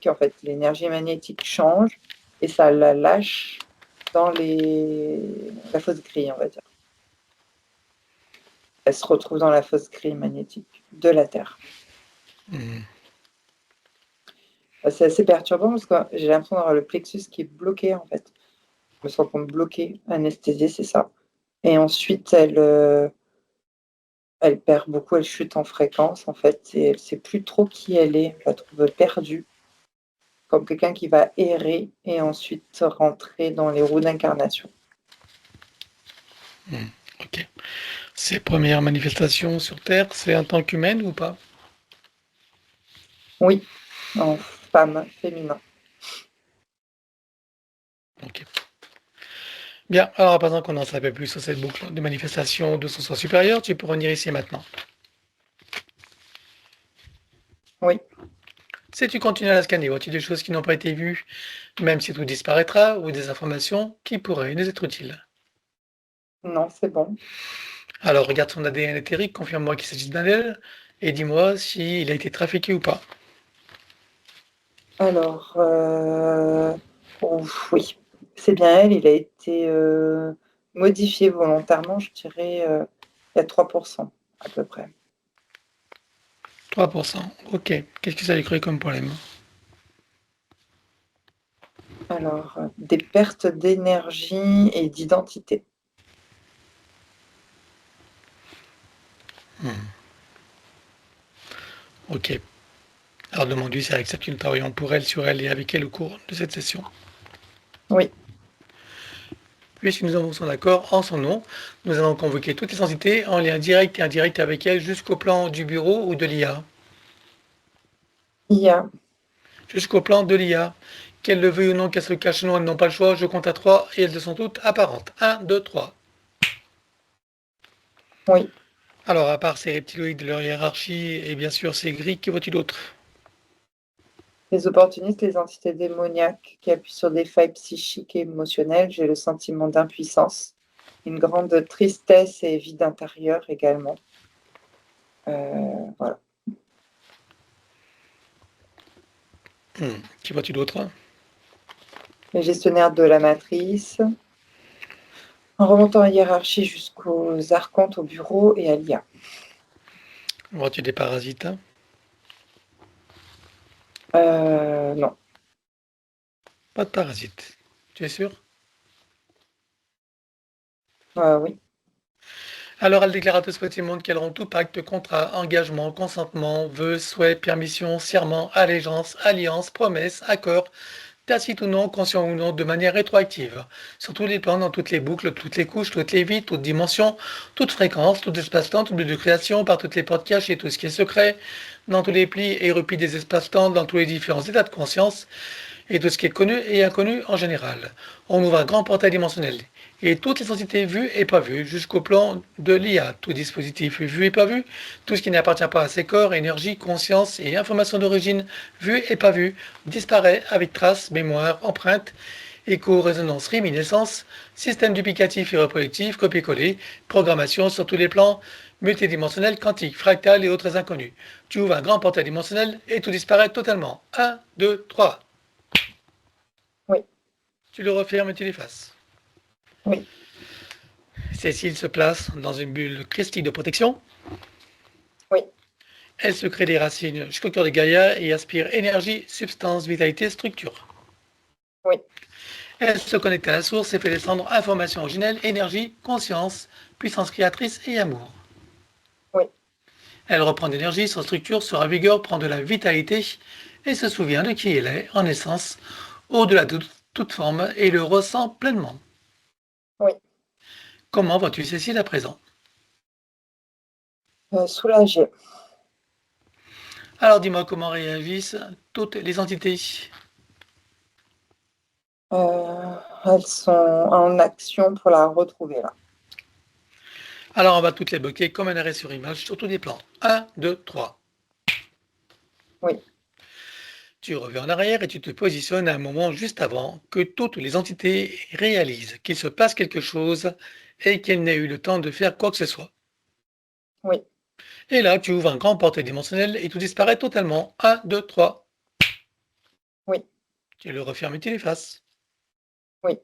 en fait, l'énergie magnétique change et ça la lâche dans la fosse grille, on va dire. Elle se retrouve dans la fosse grille magnétique de la Terre. Hmm. C'est assez perturbant parce que j'ai l'impression d'avoir le plexus qui est bloqué, en fait. Je me sens comme bloquée, anesthésiée, c'est ça. Et ensuite, elle perd beaucoup, elle chute en fréquence, en fait, et elle ne sait plus trop qui elle est. Je la trouve perdue, comme quelqu'un qui va errer et ensuite rentrer dans les roues d'incarnation. Ok. Ses premières manifestations sur Terre, c'est en tant qu'humaine ou pas? Oui, en femme, féminin. Ok. Bien, alors à présent qu'on en sait un peu plus sur cette boucle de manifestation de son soi supérieur, tu peux revenir ici et maintenant. Oui, Si tu continues à la scanner, vois-tu des choses qui n'ont pas été vues, même si tout disparaîtra, ou des informations qui pourraient nous être utiles? non, c'est bon. Alors regarde son ADN éthérique, confirme-moi qu'il s'agit d'un d'elle, et dis-moi s'il a été trafiqué ou pas. Alors, oui, c'est bien elle, il a été modifié volontairement, je dirais, il y a 3% à peu près. 3%. Ok. Qu'est-ce que ça lui crée comme problème? Alors, des pertes d'énergie et d'identité. Ok. Alors demande-lui si elle accepte que nous travaillons pour elle, sur elle et avec elle au cours de cette session. Oui, Puisque nous avons son accord en son nom, nous allons convoquer toutes les entités en lien direct et indirect avec elle jusqu'au plan du bureau ou de l'IA. IA. Jusqu'au plan de l'IA. Qu'elle le veuille ou non, qu'elle se cache ou non, elles n'ont pas le choix. Je compte à 3 et elles sont toutes apparentes. 1, 2, 3. Oui. Alors, à part ces reptiloïdes, leur hiérarchie et bien sûr ces grilles, que vois-tu d'autre? Les opportunistes, les entités démoniaques qui appuient sur des failles psychiques et émotionnelles, j'ai le sentiment d'impuissance, une grande tristesse et vide intérieur également. Voilà. Que vois-tu d'autre? Les gestionnaires de la matrice, en remontant la hiérarchie jusqu'aux archontes au bureau et à l'IA. Vois-tu des parasites? Non. Pas de parasites. Tu es sûr? Oui. Alors, elle déclara tout ce petit monde qu'elle rompt tout pacte, contrat, engagement, consentement, vœux, souhaits, permission, serment, allégeance, alliance, promesse, accord, tacite ou non, conscient ou non, de manière rétroactive, sur tous les plans, dans toutes les boucles, toutes les couches, toutes les vies, toutes dimensions, toutes fréquences, tout espace-temps, tout but de création, par toutes les portes cachées, tout ce qui est secret, dans tous les plis et replis des espaces-temps, dans tous les différents états de conscience, et tout ce qui est connu et inconnu en général. On ouvre un grand portail dimensionnel et toutes les entités vues et pas vues jusqu'au plan de l'IA, tout dispositif vu et pas vu, tout ce qui n'appartient pas à ces corps, énergie, conscience et information d'origine vue et pas vue, disparaît avec traces, mémoire, empreinte, écho, résonance, réminiscence, système duplicatif et reproductif, copier-coller, programmation sur tous les plans, multidimensionnel, quantique, fractal et autres inconnus. Tu ouvres un grand portail dimensionnel et tout disparaît totalement. 1, 2, 3. Oui. Tu le refermes et tu l'effaces. Oui. Cécile se place dans une bulle christique de protection. Oui. Elle se crée des racines jusqu'au cœur de Gaïa et aspire énergie, substance, vitalité, structure. Oui. Elle se connecte à la source et fait descendre information originelle, énergie, conscience, puissance créatrice et amour. Oui. Elle reprend d'énergie, sa structure sera vigueur, prend de la vitalité et se souvient de qui elle est en essence, au-delà de toute forme et le ressent pleinement. Oui. Comment vois-tu Cécile à présent? Soulagée. Alors dis-moi comment réagissent toutes les entités. Elles sont en action pour la retrouver là. Alors on va toutes les bloquer comme un arrêt sur image sur tous les plans. 1, 2, 3. Oui. Tu reviens en arrière et tu te positionnes à un moment juste avant que toutes les entités réalisent qu'il se passe quelque chose et qu'elles n'aient eu le temps de faire quoi que ce soit. Oui. Et là, tu ouvres un grand portail dimensionnel et tout disparaît totalement. 1, 2, 3. Oui. Tu le refermes et tu l'effaces. Oui.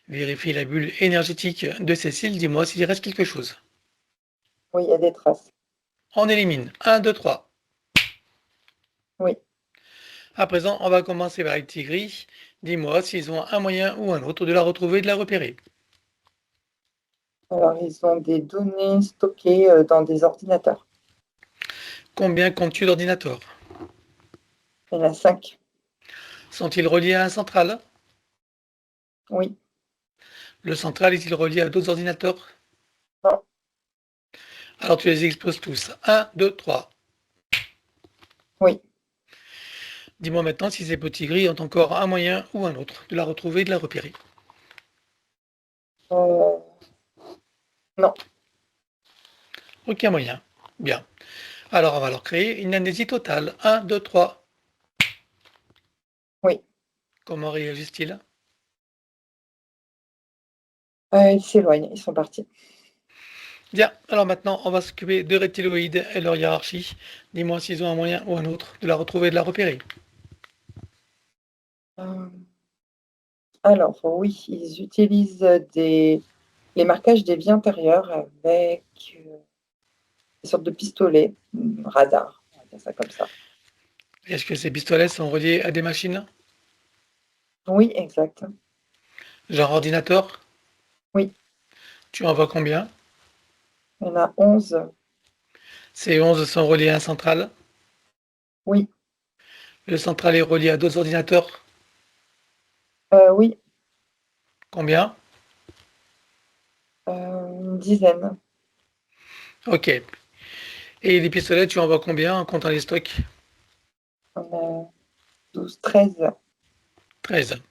Vérifie la bulle énergétique de Cécile, dis-moi s'il reste quelque chose. Oui, il y a des traces. On élimine. 1, 2, 3. Oui. À présent, on va commencer par les petits gris. Dis-moi s'ils ont un moyen ou un autre de la retrouver et de la repérer. Alors, ils ont des données stockées dans des ordinateurs. Combien comptes-tu d'ordinateurs? Il y en a 5. Sont-ils reliés à un central? Oui. Le central est-il relié à d'autres ordinateurs? Non. Alors tu les exposes tous. 1, 2, 3. Oui. Dis-moi maintenant si ces petits gris ont encore un moyen ou un autre de la retrouver et de la repérer. Non. Aucun moyen. Bien. Alors on va leur créer une amnésie totale. 1, 2, 3. Oui. Comment réagissent-ils? Ils s'éloignent. Ils sont partis. Bien. Alors maintenant, on va s'occuper de reptiloïdes et leur hiérarchie. Dis-moi s'ils ont un moyen ou un autre de la retrouver et de la repérer. Alors, oui, ils utilisent des les marquages des vies antérieures avec des sortes de pistolets, radar, on va dire ça comme ça. Est-ce que ces pistolets sont reliés à des machines? Oui, exact. Genre ordinateur? Oui, Tu en vois combien? il y en a 11. Ces 11 sont reliés à un central. Oui, Le central est relié à d'autres ordinateurs. oui, Combien? une dizaine. Ok. Et les pistolets, tu en vois combien en comptant les stocks? On a 12, 13. 13.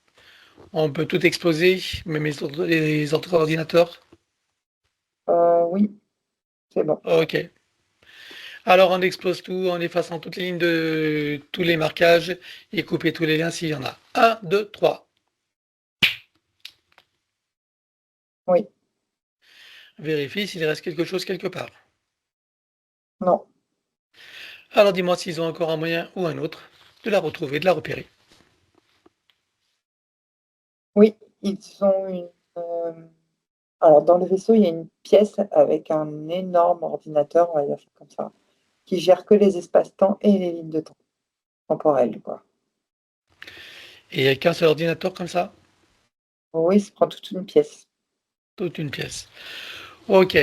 On peut tout exploser, même les autres ordinateurs. Oui, c'est bon. Ok. Alors on explose tout en effaçant toutes les lignes de tous les marquages et couper tous les liens s'il y en a. Un, 2, 3. Oui, Vérifie s'il reste quelque chose quelque part. non. Alors dis-moi s'ils ont encore un moyen ou un autre de la retrouver, de la repérer. Oui, ils ont alors dans le vaisseau, il y a une pièce avec un énorme ordinateur, on va dire ça comme ça, qui gère que les espaces-temps et les lignes de temps temporelles, quoi. Et il n'y a qu'un seul ordinateur comme ça? Oui, il se prend toute une pièce. Toute une pièce. Ok.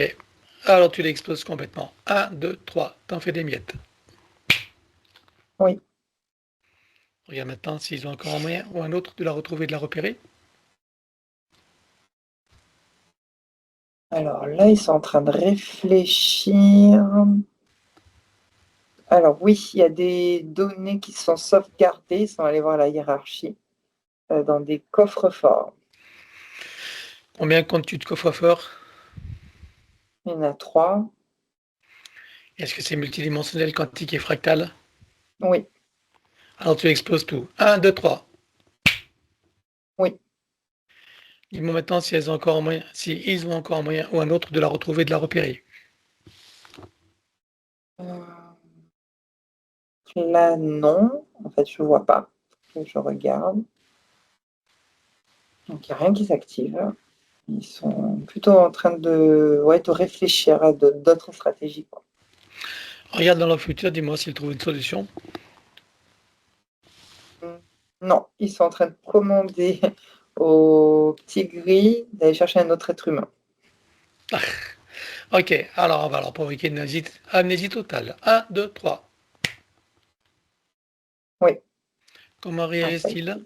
Alors tu l'exploses complètement. Un, 2, 3. T'en fais des miettes. Oui. Regarde maintenant s'ils ont encore un moyen ou un autre de la retrouver, de la repérer. Alors là, ils sont en train de réfléchir. Alors oui, il y a des données qui sont sauvegardées, ils sont allés voir la hiérarchie, dans des coffres-forts. Combien comptes-tu de coffre-fort? Il y en a 3. Est-ce que c'est multidimensionnel, quantique et fractal? Oui, Alors tu exploses tout. Un, 2, 3. oui. Dis-moi maintenant si elles ont encore un moyen, si ils ont encore un moyen ou un autre de la retrouver, de la repérer. Heu, Là, non. En fait, je vois pas. Faut que je regarde. Donc il y a rien qui s'active. Ils sont plutôt en train de ouais, de réfléchir à d'autres stratégies, quoi. Regarde dans leur futur, dis-moi s'ils trouvent une solution. Mmh. Non, ils sont en train de commander au petit gris d'aller chercher un autre être humain. Ok, alors on va leur provoquer une amnésie totale. Un, 2, 3. Oui, Comment en fait, réagissent-ils?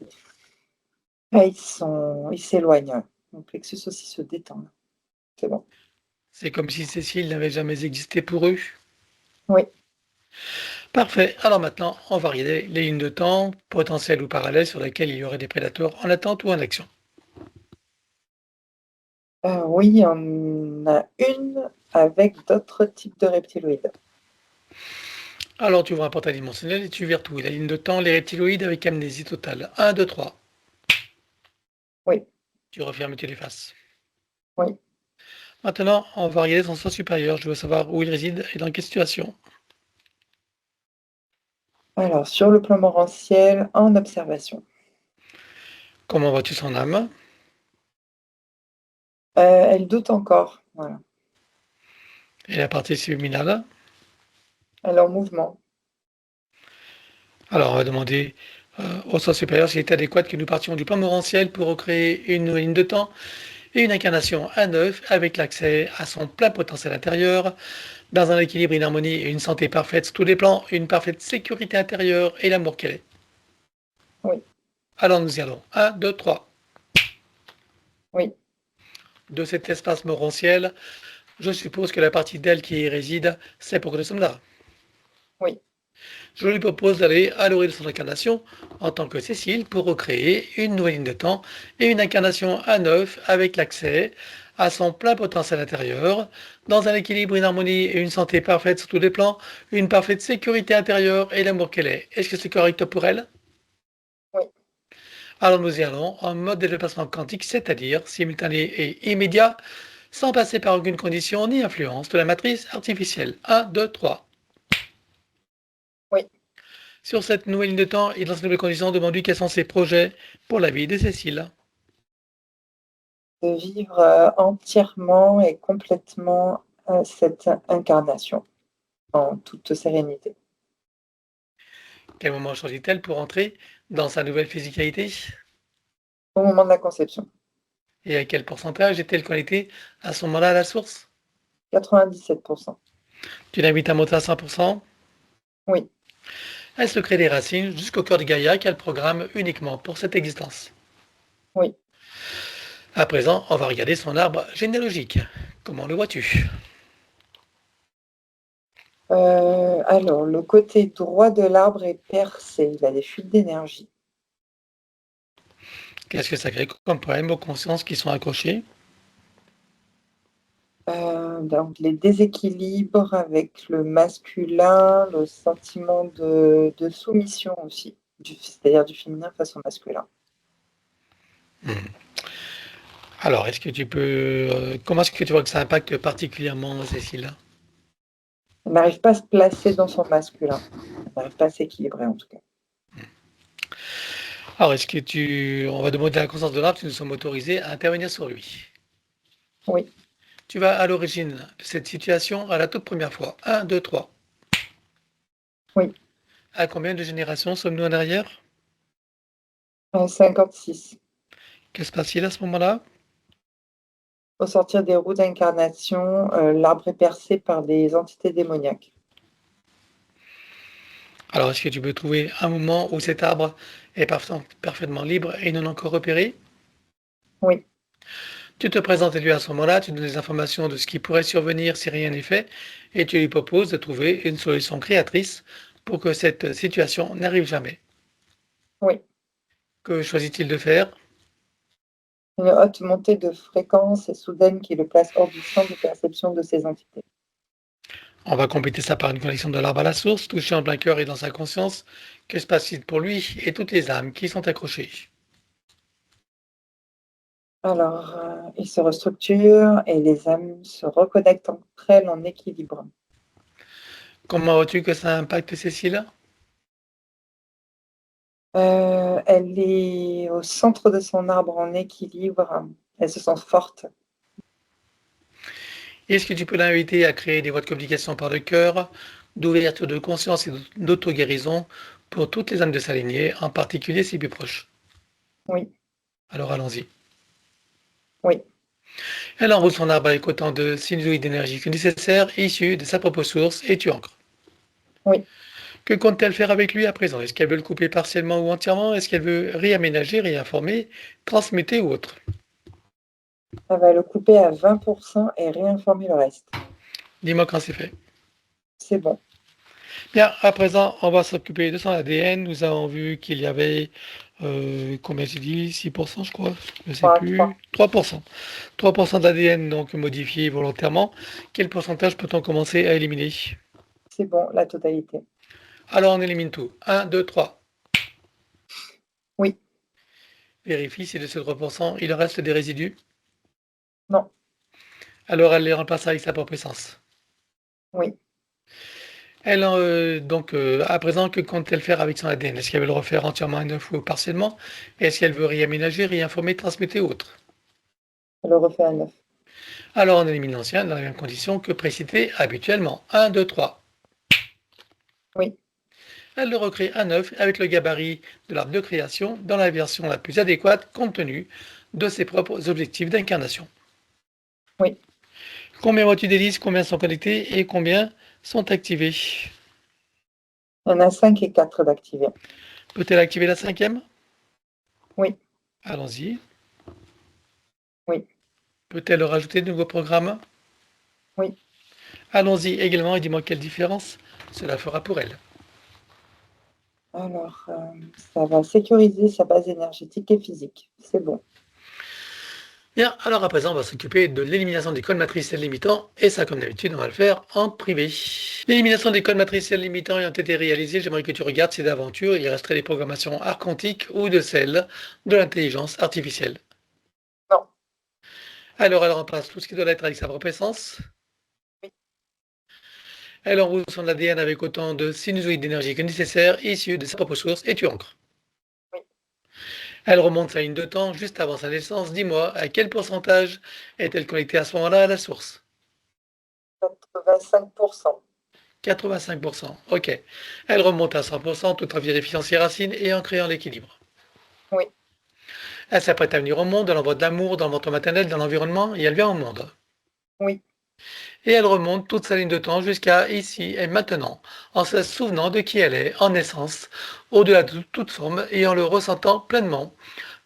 ils s'éloignent, ouais. Donc Plexus aussi se détend, là. C'est bon. C'est comme si Cécile n'avait jamais existé pour eux. Oui, Parfait. Alors maintenant, on va regarder les lignes de temps, potentielles ou parallèles, sur lesquelles il y aurait des prédateurs en attente ou en action. oui, il y en a une avec d'autres types de reptiloïdes. Alors tu vois un portail dimensionnel et tu vires tout. La ligne de temps, les reptiloïdes avec amnésie totale. Un, 2, 3. Oui, Tu refermes et tu l'effaces. oui. Maintenant, on va regarder son sens supérieur. Je veux savoir où il réside et dans quelle situation. Alors sur le plan morantiel, en observation. Comment vois-tu son âme? Elle doute encore, voilà. Et la partie subliminale? Elle est en mouvement. Alors, on va demander au sens supérieur s'il est adéquat que nous partions du plan morantiel pour recréer une nouvelle ligne de temps et une incarnation à neuf avec l'accès à son plein potentiel intérieur, dans un équilibre, une harmonie et une santé parfaite sur tous les plans, une parfaite sécurité intérieure et l'amour qu'elle est. Oui, Alors nous y allons. Un, 2, 3. oui, De cet espace morantiel, je suppose que la partie d'elle qui y réside, c'est pourquoi nous sommes là. oui, Je lui propose d'aller à l'origine de son incarnation en tant que Cécile pour recréer une nouvelle ligne de temps et une incarnation à neuf avec l'accès à son plein potentiel intérieur, dans un équilibre, une harmonie et une santé parfaite sur tous les plans, une parfaite sécurité intérieure et l'amour qu'elle est. Est-ce que c'est correct pour elle? oui. Alors nous y allons en mode de déplacement quantique, c'est-à-dire simultané et immédiat, sans passer par aucune condition ni influence de la matrice artificielle. Un, 2, 3. Oui. Sur cette nouvelle ligne de temps et dans cette nouvelle condition, demande-lui quels sont ses projets pour la vie de Cécile. de vivre entièrement et complètement cette incarnation en toute sérénité. Quel moment choisit-elle pour entrer dans sa nouvelle physicalité? Au moment de la conception, Et à quel pourcentage est-elle connectée à son moment-là à la source? 97%. Tu l'invites à monter à 100%? Oui, Elle se crée des racines jusqu'au cœur de Gaïa qu'elle programme uniquement pour cette existence. oui. À présent, on va regarder son arbre généalogique. Comment le vois-tu? Alors, le côté droit de l'arbre est percé, il a des fuites d'énergie. Qu'est-ce que ça crée comme problème aux consciences qui sont accrochées? Donc les déséquilibres avec le masculin, le sentiment de soumission aussi, c'est-à-dire du féminin face au masculin. Alors, est-ce que tu peux... comment est-ce que tu vois que ça impacte particulièrement Cécile? Elle n'arrive pas à se placer dans son masculin. Elle n'arrive pas à s'équilibrer en tout cas. Alors, est-ce que tu... On va demander à la conscience de l'arbre si nous sommes autorisés à intervenir sur lui. Oui, Tu vas à l'origine de cette situation à la toute première fois. 1, 2, 3. oui. À combien de générations sommes-nous en arrière? 56. Que se passe-t-il à ce moment-là? Au sortir des roues d'incarnation, l'arbre est percé par des entités démoniaques. Alors, est-ce que tu peux trouver un moment où cet arbre est parfaitement libre et non encore repéré? Oui, Tu te présentes à lui à ce moment-là, tu donnes des informations de ce qui pourrait survenir si rien n'est fait, et tu lui proposes de trouver une solution créatrice pour que cette situation n'arrive jamais. oui. Que choisit-il de faire? Une haute montée de fréquence et soudaine qui le place hors du champ de perception de ces entités. On va compléter ça par une connexion de l'arbre à la source, touché en plein cœur et dans sa conscience. Que se passe-t-il pour lui et toutes les âmes qui sont accrochées? Alors, il se restructure et les âmes se reconnectent entre elles en équilibre. Comment vois-tu que ça impacte Cécile? Elle est au centre de son arbre en équilibre. Elle se sent forte. Est-ce que tu peux l'inviter à créer des voies de communication par le cœur, d'ouverture de conscience et d'auto-guérison pour toutes les âmes de sa lignée, en particulier ses plus proches? Oui, Alors allons-y. oui. Elle enroule son arbre avec autant de sinusoïdes d'énergie que nécessaire, issus de sa propre source, et tu ancres. Oui. Que compte-t-elle faire avec lui à présent? Est-ce qu'elle veut le couper partiellement ou entièrement? Est-ce qu'elle veut réaménager, réinformer, transmuter ou autre? Elle va le couper à 20% et réinformer le reste. Dis-moi quand c'est fait. C'est bon. Bien, à présent, on va s'occuper de son ADN. Nous avons vu qu'il y avait, combien j'ai dit? 6%, je crois. Je ne sais plus. 3%. 3% d'ADN donc modifié volontairement. Quel pourcentage peut-on commencer à éliminer? C'est bon, la totalité. Alors on élimine tout. 1, 2, 3. Oui. Vérifie si de ces 3%, il reste des résidus. Non. Alors elle les remplace avec sa propre essence. Oui. Elle, à présent, que compte-t-elle faire avec son ADN? Est-ce qu'elle veut le refaire entièrement à neuf ou partiellement? Est-ce qu'elle veut réaménager, réinformer, transmettre ou autre? Elle le refait à 9. Alors on élimine l'ancien dans les mêmes conditions que précité habituellement. 1, 2, 3. Oui. Elle le recrée à neuf avec le gabarit de l'arbre de création dans la version la plus adéquate compte tenu de ses propres objectifs d'incarnation. Oui. Combien vois-tu d'hélices? Combien sont connectés et combien sont activés? Il y en a 5 et 4 d'activés. Peut-elle activer la cinquième? Oui. Allons-y. Oui. Peut-elle rajouter de nouveaux programmes? Oui. Allons-y également et dis-moi quelle différence cela fera pour elle. Alors, ça va sécuriser sa base énergétique et physique. C'est bon. Bien, alors à présent, on va s'occuper de l'élimination des codes matriciels limitants, et ça, comme d'habitude, on va le faire en privé. L'élimination des codes matriciels limitants ayant été réalisée, j'aimerais que tu regardes ces aventures, il resterait des programmations archontiques ou de celles de l'intelligence artificielle. Non. Alors, elle remplace tout ce qui doit être avec sa propre essence. Oui. Elle enroule son ADN avec autant de sinusoïdes d'énergie que nécessaire, issus de sa propre source, et tu ancres. Oui. Elle remonte sa ligne de temps juste avant sa naissance. Dis-moi, à quel pourcentage est-elle connectée à ce moment-là à la source? 85%. 85%. OK. Elle remonte à 100% tout en vérifiant ses racines et en créant l'équilibre. Oui. Elle s'apprête à venir au monde, elle envoie de l'amour dans le ventre maternel, dans l'environnement, et elle vient au monde. Oui. Et elle remonte toute sa ligne de temps jusqu'à ici et maintenant, en se souvenant de qui elle est, en essence, au-delà de toute forme, et en le ressentant pleinement,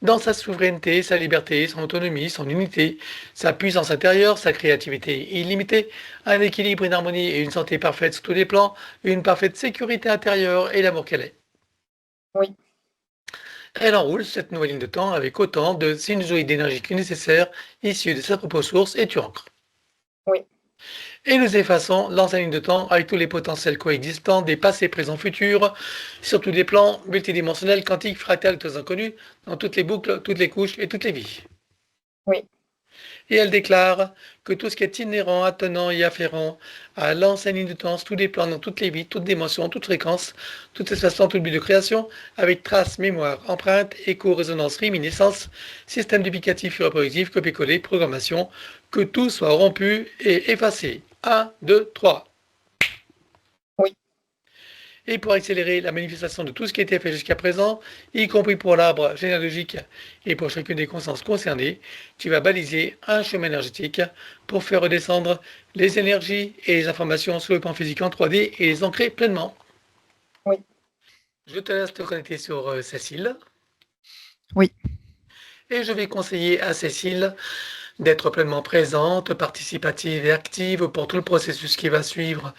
dans sa souveraineté, sa liberté, son autonomie, son unité, sa puissance intérieure, sa créativité illimitée, un équilibre, une harmonie et une santé parfaite sur tous les plans, une parfaite sécurité intérieure et l'amour qu'elle est. Oui. Elle enroule cette nouvelle ligne de temps avec autant de sinusoïdes d'énergie que nécessaire, issus de sa propre source, et tu ancres. Oui. Et nous effaçons l'ancienne ligne de temps avec tous les potentiels coexistants des passés, présents, futurs, sur tous les plans multidimensionnels, quantiques, fractales, tous inconnus, dans toutes les boucles, toutes les couches et toutes les vies. Oui. Et elle déclare que tout ce qui est inhérent, attenant et afférent à l'ancienne ligne de temps, tous les plans, dans toutes les vies, toutes dimensions, toutes fréquences, tout espace-temps, tout but de création, avec traces, mémoire, empreinte, écho, résonance, réminiscence, système duplicatif et reproductif, copier-coller, programmation, que tout soit rompu et effacé. 1, 2, 3. Oui. Et pour accélérer la manifestation de tout ce qui a été fait jusqu'à présent, y compris pour l'arbre généalogique et pour chacune des consciences concernées, tu vas baliser un chemin énergétique pour faire redescendre les énergies et les informations sur le plan physique en 3D et les ancrer pleinement. Oui. Je te laisse te connecter sur Cécile. Oui. Et je vais conseiller à Cécile d'être pleinement présente, participative et active pour tout le processus qui va suivre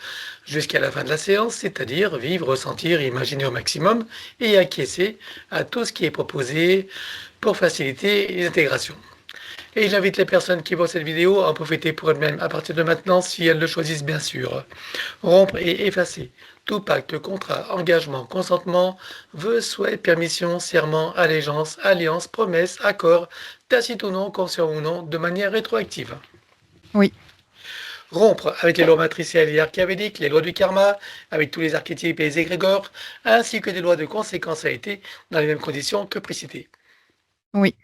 jusqu'à la fin de la séance, c'est-à-dire vivre, ressentir, imaginer au maximum et acquiescer à tout ce qui est proposé pour faciliter les intégrations. Et j'invite les personnes qui voient cette vidéo à en profiter pour elles-mêmes à partir de maintenant si elles le choisissent bien sûr. Rompre et effacer tout pacte, contrat, engagement, consentement, vœux, souhaits, permission, serment, allégeance, alliance, promesse, accord, tacite ou non, conscient ou non, de manière rétroactive. Oui. Rompre avec les lois matricielles et archéavédiques, les lois du karma, avec tous les archétypes et les égrégores, ainsi que des lois de conséquentialité dans les mêmes conditions que précitées. Oui.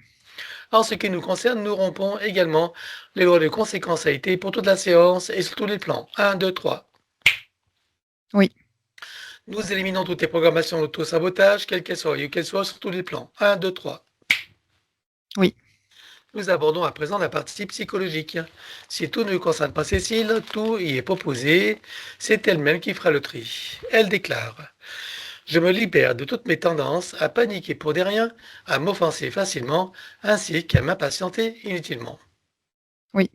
En ce qui nous concerne, nous rompons également les lois de conséquentialité pour toute la séance et sur tous les plans. 1, 2, 3. Oui. Nous éliminons toutes les programmations d'auto-sabotage, quelles qu'elles soient, et qu'elles soient sur tous les plans. 1, 2, 3. Oui. Nous abordons à présent la partie psychologique. Si tout ne concerne pas Cécile, tout y est proposé, c'est elle-même qui fera le tri. Elle déclare: je me libère de toutes mes tendances à paniquer pour des riens, à m'offenser facilement, ainsi qu'à m'impatienter inutilement. Oui.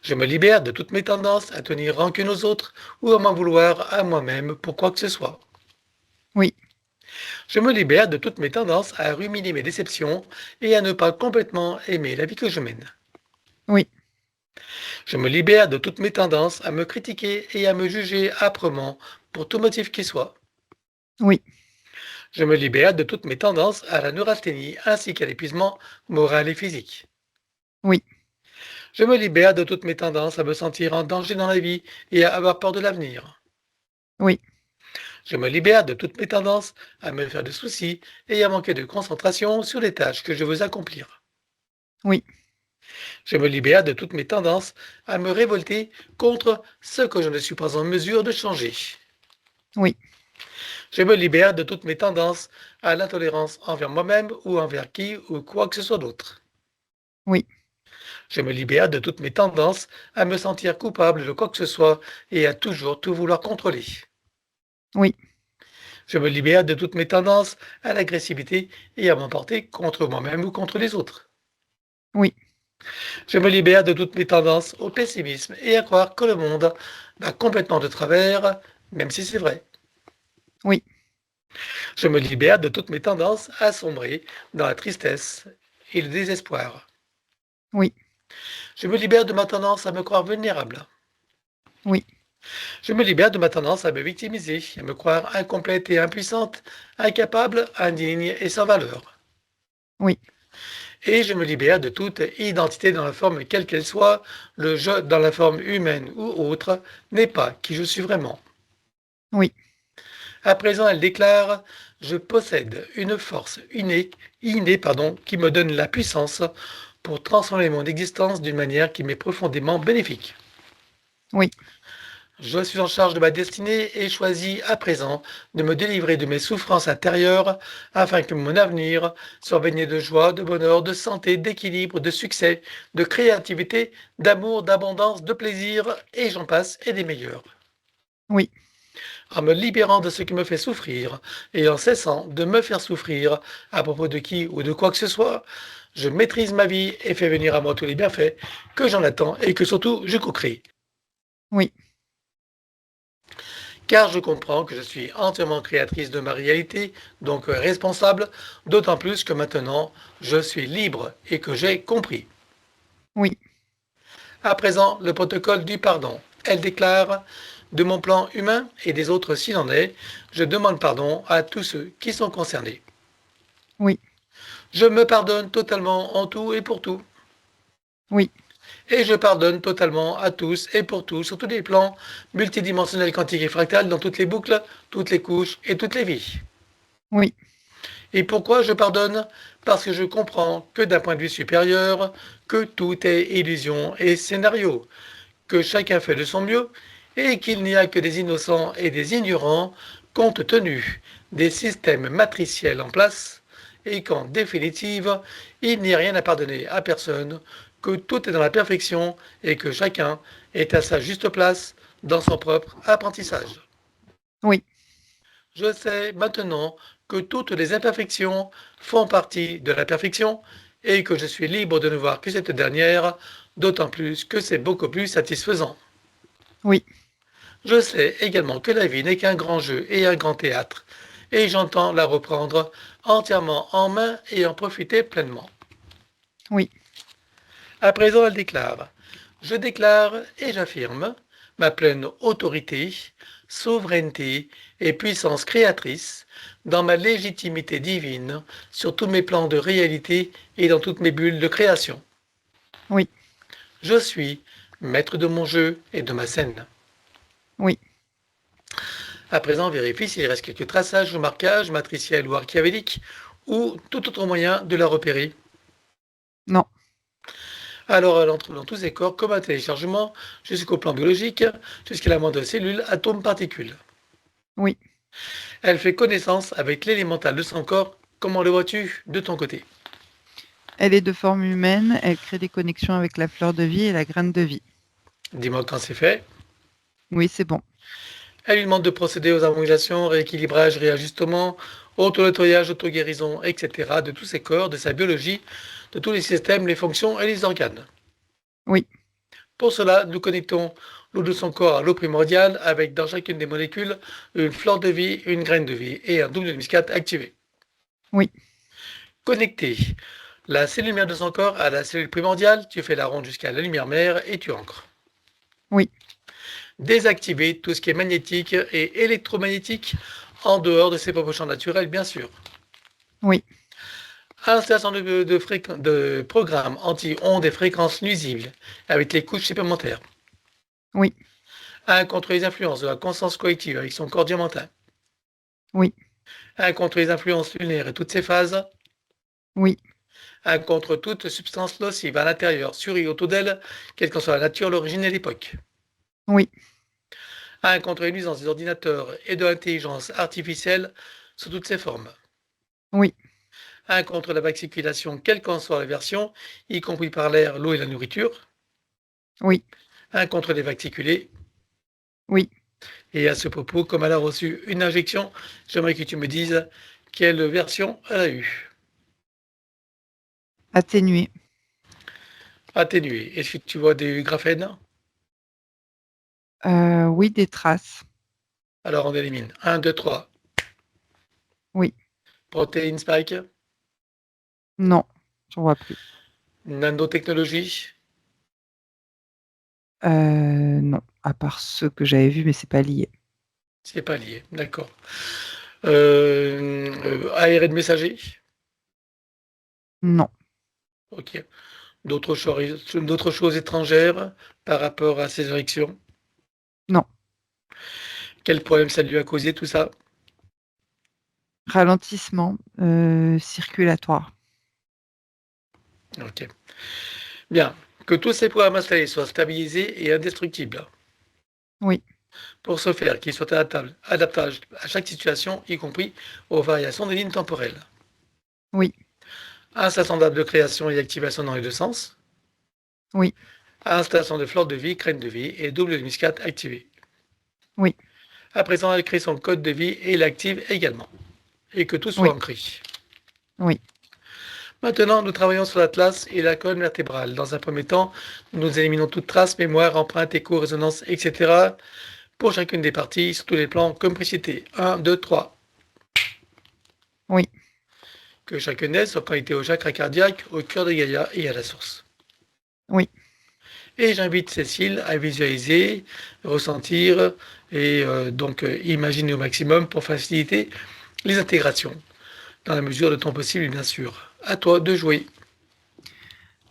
Je me libère de toutes mes tendances à tenir rancune aux autres ou à m'en vouloir à moi-même pour quoi que ce soit. Oui. Je me libère de toutes mes tendances à ruminer mes déceptions et à ne pas complètement aimer la vie que je mène. Oui. Je me libère de toutes mes tendances à me critiquer et à me juger âprement pour tout motif qu'il soit. Oui. Je me libère de toutes mes tendances à la neurasthénie ainsi qu'à l'épuisement moral et physique. Oui. Je me libère de toutes mes tendances à me sentir en danger dans la vie et à avoir peur de l'avenir. Oui. Je me libère de toutes mes tendances à me faire de soucis et à manquer de concentration sur les tâches que je veux accomplir. Oui. Je me libère de toutes mes tendances à me révolter contre ce que je ne suis pas en mesure de changer. Oui. Je me libère de toutes mes tendances à l'intolérance envers moi-même ou envers qui ou quoi que ce soit d'autre. Oui. Je me libère de toutes mes tendances à me sentir coupable de quoi que ce soit et à toujours tout vouloir contrôler. Oui. Je me libère de toutes mes tendances à l'agressivité et à m'emporter contre moi-même ou contre les autres. Oui. Je me libère de toutes mes tendances au pessimisme et à croire que le monde va complètement de travers, même si c'est vrai. Oui. Je me libère de toutes mes tendances à sombrer dans la tristesse et le désespoir. Oui. Je me libère de ma tendance à me croire vulnérable. Oui. Je me libère de ma tendance à me victimiser, à me croire incomplète et impuissante, incapable, indigne et sans valeur. Oui. Et je me libère de toute identité dans la forme quelle qu'elle soit. Le je dans la forme humaine ou autre n'est pas qui je suis vraiment. Oui. À présent, elle déclare: je possède une force innée, qui me donne la puissance pour transformer mon existence d'une manière qui m'est profondément bénéfique. Oui. Je suis en charge de ma destinée et choisis à présent de me délivrer de mes souffrances intérieures afin que mon avenir soit baigné de joie, de bonheur, de santé, d'équilibre, de succès, de créativité, d'amour, d'abondance, de plaisir, et j'en passe, et des meilleurs. Oui. En me libérant de ce qui me fait souffrir et en cessant de me faire souffrir à propos de qui ou de quoi que ce soit, je maîtrise ma vie et fais venir à moi tous les bienfaits que j'en attends et que surtout je co-crée. Oui. Car je comprends que je suis entièrement créatrice de ma réalité, donc responsable, d'autant plus que maintenant je suis libre et que j'ai compris. Oui. À présent, le protocole du pardon. Elle déclare: de mon plan humain et des autres s'il en est, je demande pardon à tous ceux qui sont concernés. Oui. Je me pardonne totalement en tout et pour tout. Oui. Et je pardonne totalement à tous et pour tous sur tous les plans multidimensionnels, quantiques et fractales, dans toutes les boucles, toutes les couches et toutes les vies. Oui. Et pourquoi je pardonne? Parce que je comprends que d'un point de vue supérieur, que tout est illusion et scénario, que chacun fait de son mieux et qu'il n'y a que des innocents et des ignorants compte tenu des systèmes matriciels en place et qu'en définitive, il n'y a rien à pardonner à personne, que tout est dans la perfection et que chacun est à sa juste place dans son propre apprentissage. Oui. Je sais maintenant que toutes les imperfections font partie de la perfection et que je suis libre de ne voir que cette dernière, d'autant plus que c'est beaucoup plus satisfaisant. Oui. Je sais également que la vie n'est qu'un grand jeu et un grand théâtre, et j'entends la reprendre entièrement en main et en profiter pleinement. Oui. À présent, elle déclare: je déclare et j'affirme ma pleine autorité, souveraineté et puissance créatrice dans ma légitimité divine sur tous mes plans de réalité et dans toutes mes bulles de création. Oui. Je suis maître de mon jeu et de ma scène. Oui. À présent, vérifie s'il reste quelques traçages ou marquages matriciels ou archiavéliques ou tout autre moyen de la repérer. Non. Alors, elle entre dans tous ses corps comme un téléchargement jusqu'au plan biologique, jusqu'à la moindre cellule, atome, particule. Oui. Elle fait connaissance avec l'élémental de son corps. Comment le vois-tu de ton côté? Elle est de forme humaine, elle crée des connexions avec la fleur de vie et la graine de vie. Dis-moi quand c'est fait. Oui, c'est bon. Elle lui demande de procéder aux harmonisations, rééquilibrages, réajustements, auto-nettoyage, auto-guérison, etc. de tous ses corps, de sa biologie, de tous les systèmes, les fonctions et les organes. Oui. Pour cela, nous connectons l'eau de son corps à l'eau primordiale avec dans chacune des molécules une fleur de vie, une graine de vie et un double de muscade activé. Oui. Connecter la cellule mère de son corps à la cellule primordiale, tu fais la ronde jusqu'à la lumière mère et tu ancres. Oui. Désactiver tout ce qui est magnétique et électromagnétique en dehors de ses propres champs naturels, bien sûr. Oui. Installation de programmes anti-ondes et fréquences nuisibles avec les couches supplémentaires. Oui. 1 contre les influences de la conscience collective avec son corps diamantin. Oui. 1 contre les influences lunaires et toutes ses phases. Oui. 1 contre toute substance nocive à l'intérieur, sur et autour d'elle, quelle qu'en soit la nature, l'origine et l'époque. Oui. 1 contre les nuisances des ordinateurs et de l'intelligence artificielle sous toutes ses formes. Oui. 1 contre la vaccination, quelle qu'en soit la version, y compris par l'air, l'eau et la nourriture. Oui. 1 contre les vacciculés. Oui. Et à ce propos, comme elle a reçu une injection, j'aimerais que tu me dises quelle version elle a eue. Atténué. Atténuée. Est-ce que tu vois des graphènes? Oui, des traces. Alors on élimine. 1, 2, 3. Oui. Protéine spike. Non, j'en vois plus. Nanotechnologie. Non, à part ceux que j'avais vus, mais c'est pas lié. C'est pas lié, d'accord. ARN messager. Non. Ok. D'autres choses étrangères par rapport à ces érections? Non. Quel problème ça lui a causé tout ça? Ralentissement circulatoire. Ok. Bien. Que tous ces programmes installés soient stabilisés et indestructibles. Oui. Pour ce faire, qu'ils soient adaptables à chaque situation, y compris aux variations de lignes temporelles. Oui. Installation date de création et activation dans les deux sens. Oui. Installation de flore de vie, crête de vie et double muscat activée. Oui. À présent, elle crée son code de vie et l'active également. Et que tout soit Oui. ancré. Oui. Maintenant, nous travaillons sur l'atlas et la colonne vertébrale. Dans un premier temps, nous éliminons toute trace, mémoire, empreinte, écho, résonance, etc. pour chacune des parties, sur tous les plans, comme précité. 1, 2, 3. Oui. Que chacune d'elles soit connectée au chakra cardiaque, au cœur de Gaïa et à la source. Oui. Et j'invite Cécile à visualiser, ressentir et donc imaginer au maximum pour faciliter les intégrations, dans la mesure de ton possible, bien sûr. À toi de jouer.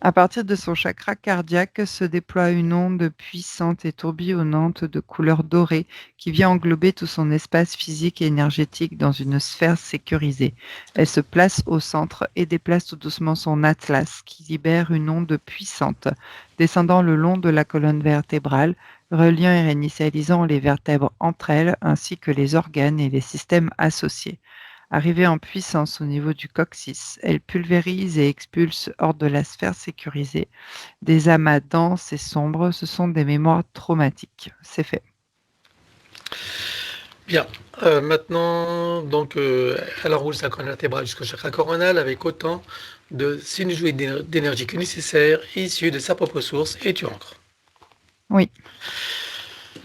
À partir de son chakra cardiaque se déploie une onde puissante et tourbillonnante de couleur dorée qui vient englober tout son espace physique et énergétique dans une sphère sécurisée. Elle se place au centre et déplace tout doucement son atlas qui libère une onde puissante descendant le long de la colonne vertébrale, reliant et réinitialisant les vertèbres entre elles ainsi que les organes et les systèmes associés. Arrivée en puissance au niveau du coccyx, elle pulvérise et expulse hors de la sphère sécurisée des amas denses et sombres. Ce sont des mémoires traumatiques. C'est fait. Bien. Maintenant, donc, elle enroule sa colonne vertébrale jusqu'au chakra coronal avec autant de sinusjouées d'énergie que nécessaire, issues de sa propre source, et tu ancres. Oui.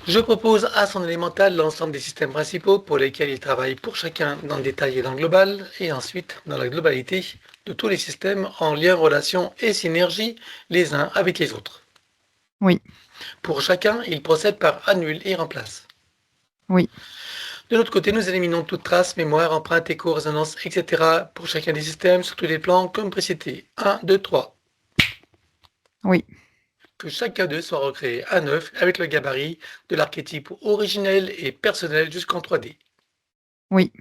Je propose à son élémental l'ensemble des systèmes principaux pour lesquels il travaille pour chacun dans le détail et dans le global, et ensuite dans la globalité de tous les systèmes en lien, relation et synergie les uns avec les autres. Oui. Pour chacun, il procède par annule et remplace. Oui. De l'autre côté, nous éliminons toute trace, mémoire, empreinte, écho, résonance, etc. pour chacun des systèmes sur tous les plans comme précité. 1, 2, 3. Oui. Que chacun d'eux soit recréé à neuf avec le gabarit de l'archétype originel et personnel jusqu'en 3D. Oui.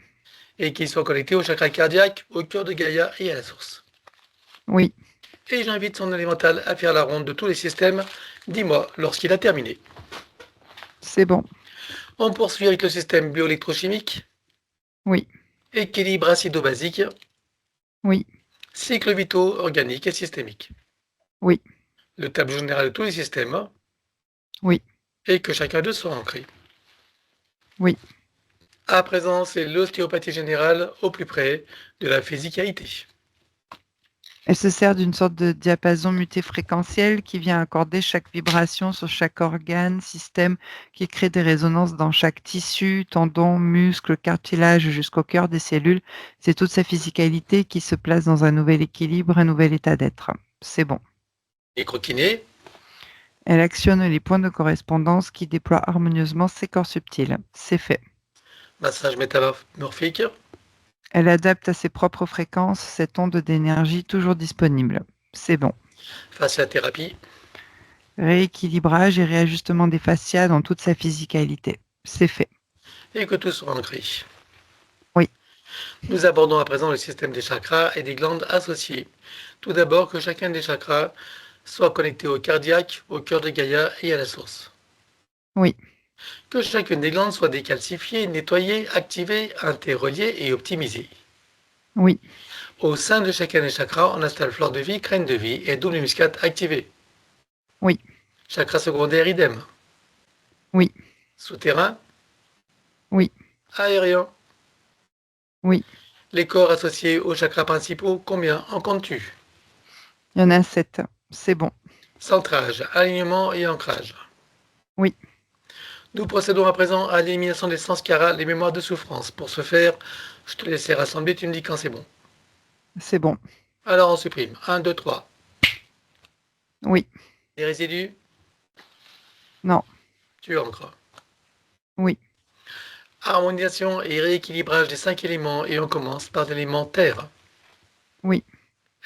Et qu'il soit connecté au chakra cardiaque, au cœur de Gaïa et à la source. Oui. Et j'invite son élémental à faire la ronde de tous les systèmes. Dis-moi lorsqu'il a terminé. C'est bon. On poursuit avec le système bioélectrochimique. Oui. Équilibre acido-basique. Oui. Cycle vitaux organique et systémique. Oui. Le tableau général de tous les systèmes. Oui. Et que chacun d'eux soit ancré. Oui. À présent, c'est l'ostéopathie générale au plus près de la physicalité. Elle se sert d'une sorte de diapason multifréquentiel qui vient accorder chaque vibration sur chaque organe, système, qui crée des résonances dans chaque tissu, tendon, muscle, cartilage jusqu'au cœur des cellules. C'est toute sa physicalité qui se place dans un nouvel équilibre, un nouvel état d'être. C'est bon. Et croquiné. Elle actionne les points de correspondance qui déploient harmonieusement ses corps subtils. C'est fait. Massage métamorphique. Elle adapte à ses propres fréquences cette onde d'énergie toujours disponible. C'est bon. Fasciathérapie. Rééquilibrage et réajustement des fascias dans toute sa physicalité. C'est fait. Et que tout soit ancré. Oui. Nous abordons à présent le système des chakras et des glandes associées. Tout d'abord, que chacun des chakras soit connecté au cardiaque, au cœur de Gaïa et à la source. Oui. Que chacune des glandes soit décalcifiée, nettoyée, activée, interreliée et optimisée. Oui. Au sein de chacun des chakras, on installe flore de vie, crâne de vie et double muscate activé. Oui. Chakra secondaire idem. Oui. Souterrain. Oui. Aérien. Oui. Les corps associés aux chakras principaux, combien en comptes-tu? Il y en a 7. C'est bon. Centrage, alignement et ancrage. Oui. Nous procédons à présent à l'élimination des sanskaras, les mémoires de souffrance. Pour ce faire, je te laisserai rassembler, tu me dis quand c'est bon. C'est bon. Alors on supprime. 1, 2, 3. Oui. Les résidus, Non. tu ancres. Oui. Harmonisation et rééquilibrage des 5 éléments et on commence par l'élément terre. Oui.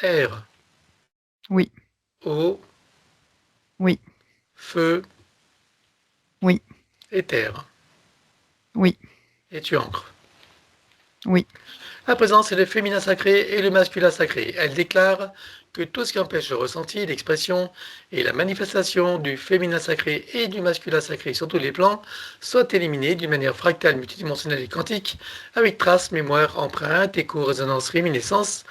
Air, Oui. eau, Oui. feu Oui. et terre. Oui. Et tu ancres. Oui. À présent, c'est le féminin sacré et le masculin sacré. Elle déclare que tout ce qui empêche le ressenti, l'expression et la manifestation du féminin sacré et du masculin sacré sur tous les plans soit éliminé d'une manière fractale, multidimensionnelle et quantique, avec traces, mémoire, empreintes, écho, résonance, réminiscence,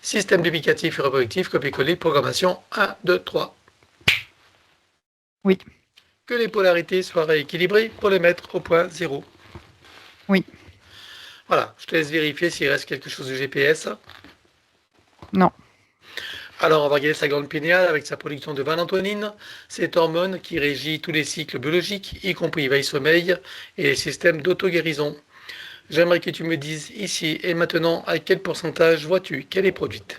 système duplicatif et reproductif, copier-coller, programmation 1, 2, 3. Oui. Que les polarités soient rééquilibrées pour les mettre au point zéro. Oui. Voilà, je te laisse vérifier s'il reste quelque chose de GPS. Non. Alors, on va regarder sa glande pinéale avec sa production de valentonine, cette hormone qui régit tous les cycles biologiques, y compris veille-sommeil et les systèmes d'auto-guérison. J'aimerais que tu me dises ici et maintenant à quel pourcentage vois-tu qu'elle est produite.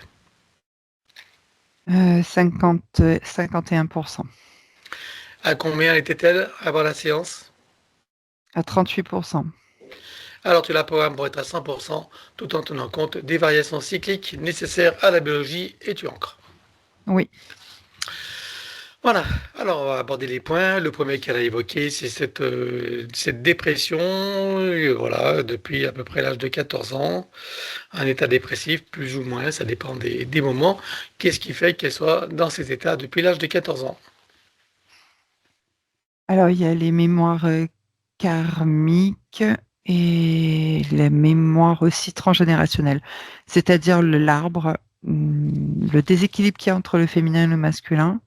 51%. À combien était-elle avant la séance? À 38%. Alors tu la programmes pour être à 100% tout en tenant compte des variations cycliques nécessaires à la biologie et tu ancres. Oui. Voilà, alors on va aborder les points. Le premier qu'elle a évoqué, c'est cette dépression, voilà, depuis à peu près l'âge de 14 ans. Un état dépressif, plus ou moins, ça dépend des moments. Qu'est-ce qui fait qu'elle soit dans cet état depuis l'âge de 14 ans? Alors, il y a les mémoires karmiques et les mémoires aussi transgénérationnelles. C'est-à-dire l'arbre, le déséquilibre qu'il y a entre le féminin et le masculin.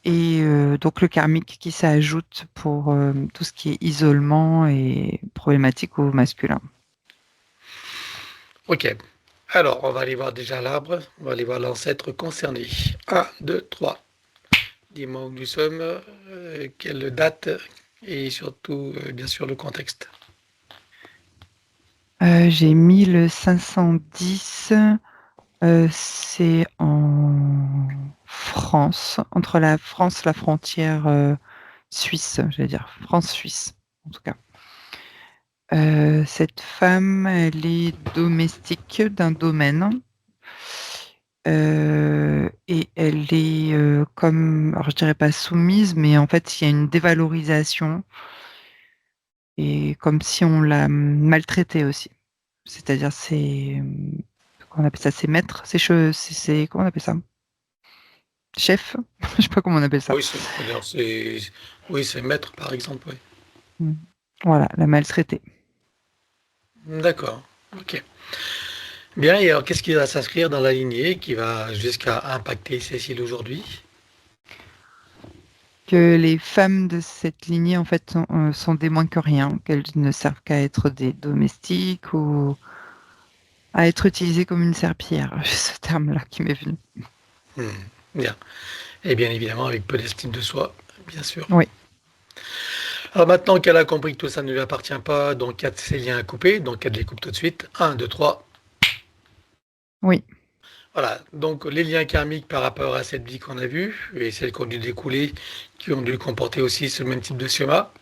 Et donc le karmique qui s'ajoute pour tout ce qui est isolement et problématique au masculin. Ok, alors on va aller voir déjà l'arbre, on va aller voir l'ancêtre concerné. 1, 2, 3. Dis-moi où nous sommes, quelle date et surtout, bien sûr, le contexte. J'ai mis le 510, c'est en France, entre la France, la frontière suisse, j'allais dire France-Suisse, en tout cas. Cette femme, elle est domestique d'un domaine. Et elle est comme, alors je dirais pas soumise, mais en fait il y a une dévalorisation et comme si on l'a maltraitée aussi. C'est-à-dire comment on appelle ça, ses maîtres, comment on appelle ça? Chef? Je sais pas comment on appelle ça. Oui, c'est maître, par exemple, oui. Mm. Voilà, la maltraitée. D'accord, ok. Bien, et alors qu'est-ce qui va s'inscrire dans la lignée qui va jusqu'à impacter Cécile aujourd'hui? Que les femmes de cette lignée en fait sont des moins que rien, qu'elles ne servent qu'à être des domestiques ou à être utilisées comme une serpillière. C'est ce terme-là qui m'est venu. Bien. Et bien évidemment, avec peu d'estime de soi, bien sûr. Oui. Alors maintenant qu'elle a compris que tout ça ne lui appartient pas, donc il y a ses liens à couper, donc elle les coupe tout de suite. 1, 2, 3. Oui. Voilà, donc les liens karmiques par rapport à cette vie qu'on a vue et celles qui ont dû découler, qui ont dû comporter aussi ce même type de schéma.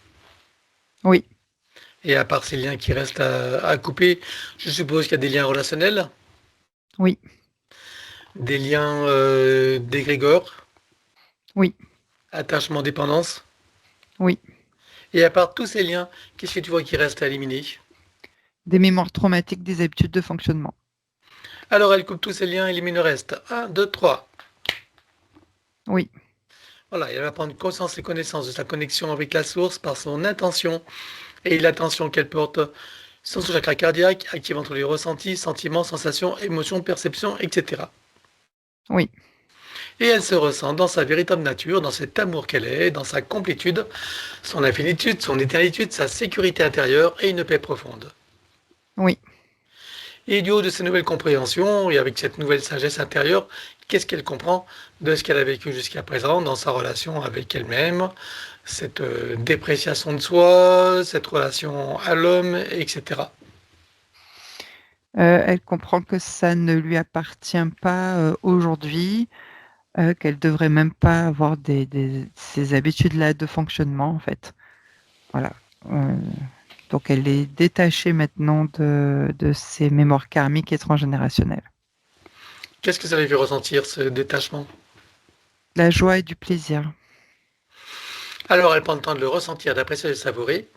Oui. Et à part ces liens qui restent à couper, je suppose qu'il y a des liens relationnels, Oui. des liens d'égrégore, Oui. attachement, dépendance. Oui. Et à part tous ces liens, qu'est-ce que tu vois qui reste à éliminer? Des mémoires traumatiques, des habitudes de fonctionnement. Alors elle coupe tous ces liens, élimine le reste. 1, 2, 3. Oui. Voilà, elle va prendre conscience et connaissance de sa connexion avec la source par son intention et l'attention qu'elle porte sur son chakra cardiaque, activant tous les ressentis, sentiments, sensations, émotions, perceptions, etc. Oui. Et elle se ressent dans sa véritable nature, dans cet amour qu'elle est, dans sa complétude, son infinitude, son éternitude, sa sécurité intérieure et une paix profonde. Oui. Et du haut de ces nouvelles compréhensions et avec cette nouvelle sagesse intérieure, qu'est-ce qu'elle comprend de ce qu'elle a vécu jusqu'à présent dans sa relation avec elle-même, cette dépréciation de soi, cette relation à l'homme, etc. Elle comprend que ça ne lui appartient pas aujourd'hui, qu'elle devrait même pas avoir ces habitudes-là de fonctionnement, en fait. Voilà. Donc, elle est détachée maintenant de ses mémoires karmiques et transgénérationnelles. Qu'est-ce que ça lui fait ressentir, ce détachement? La joie et du plaisir. Alors elle prend le temps de le ressentir, d'apprécier et de le savourer.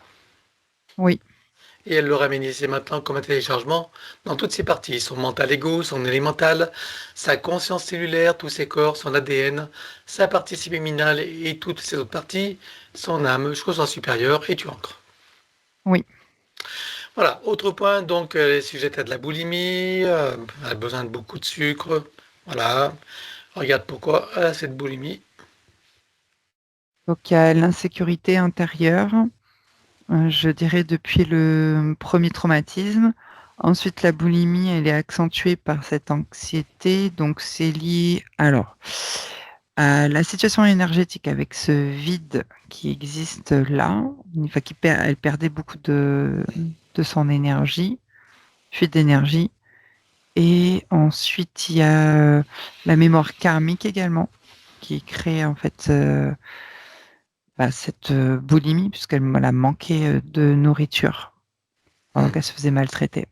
Oui. et elle le ramène ici maintenant comme un téléchargement dans toutes ses parties, son mental égo, son élémental, sa conscience cellulaire, tous ses corps, son ADN, sa partie subliminale et toutes ses autres parties, son âme jusqu'au sens supérieur, et tu ancres. Oui. Voilà, autre point, donc elle est sujette à de la boulimie, elle a besoin de beaucoup de sucre, voilà, regarde pourquoi elle a cette boulimie. Donc il y a l'insécurité intérieure, je dirais depuis le premier traumatisme. Ensuite, la boulimie, elle est accentuée par cette anxiété, donc c'est lié alors à la situation énergétique avec ce vide qui existe là, enfin, elle perdait beaucoup de son énergie, fuite d'énergie. Et ensuite, il y a la mémoire karmique également, qui crée en fait cette boulimie, puisqu'elle a manqué de nourriture pendant qu'elle se faisait maltraiter.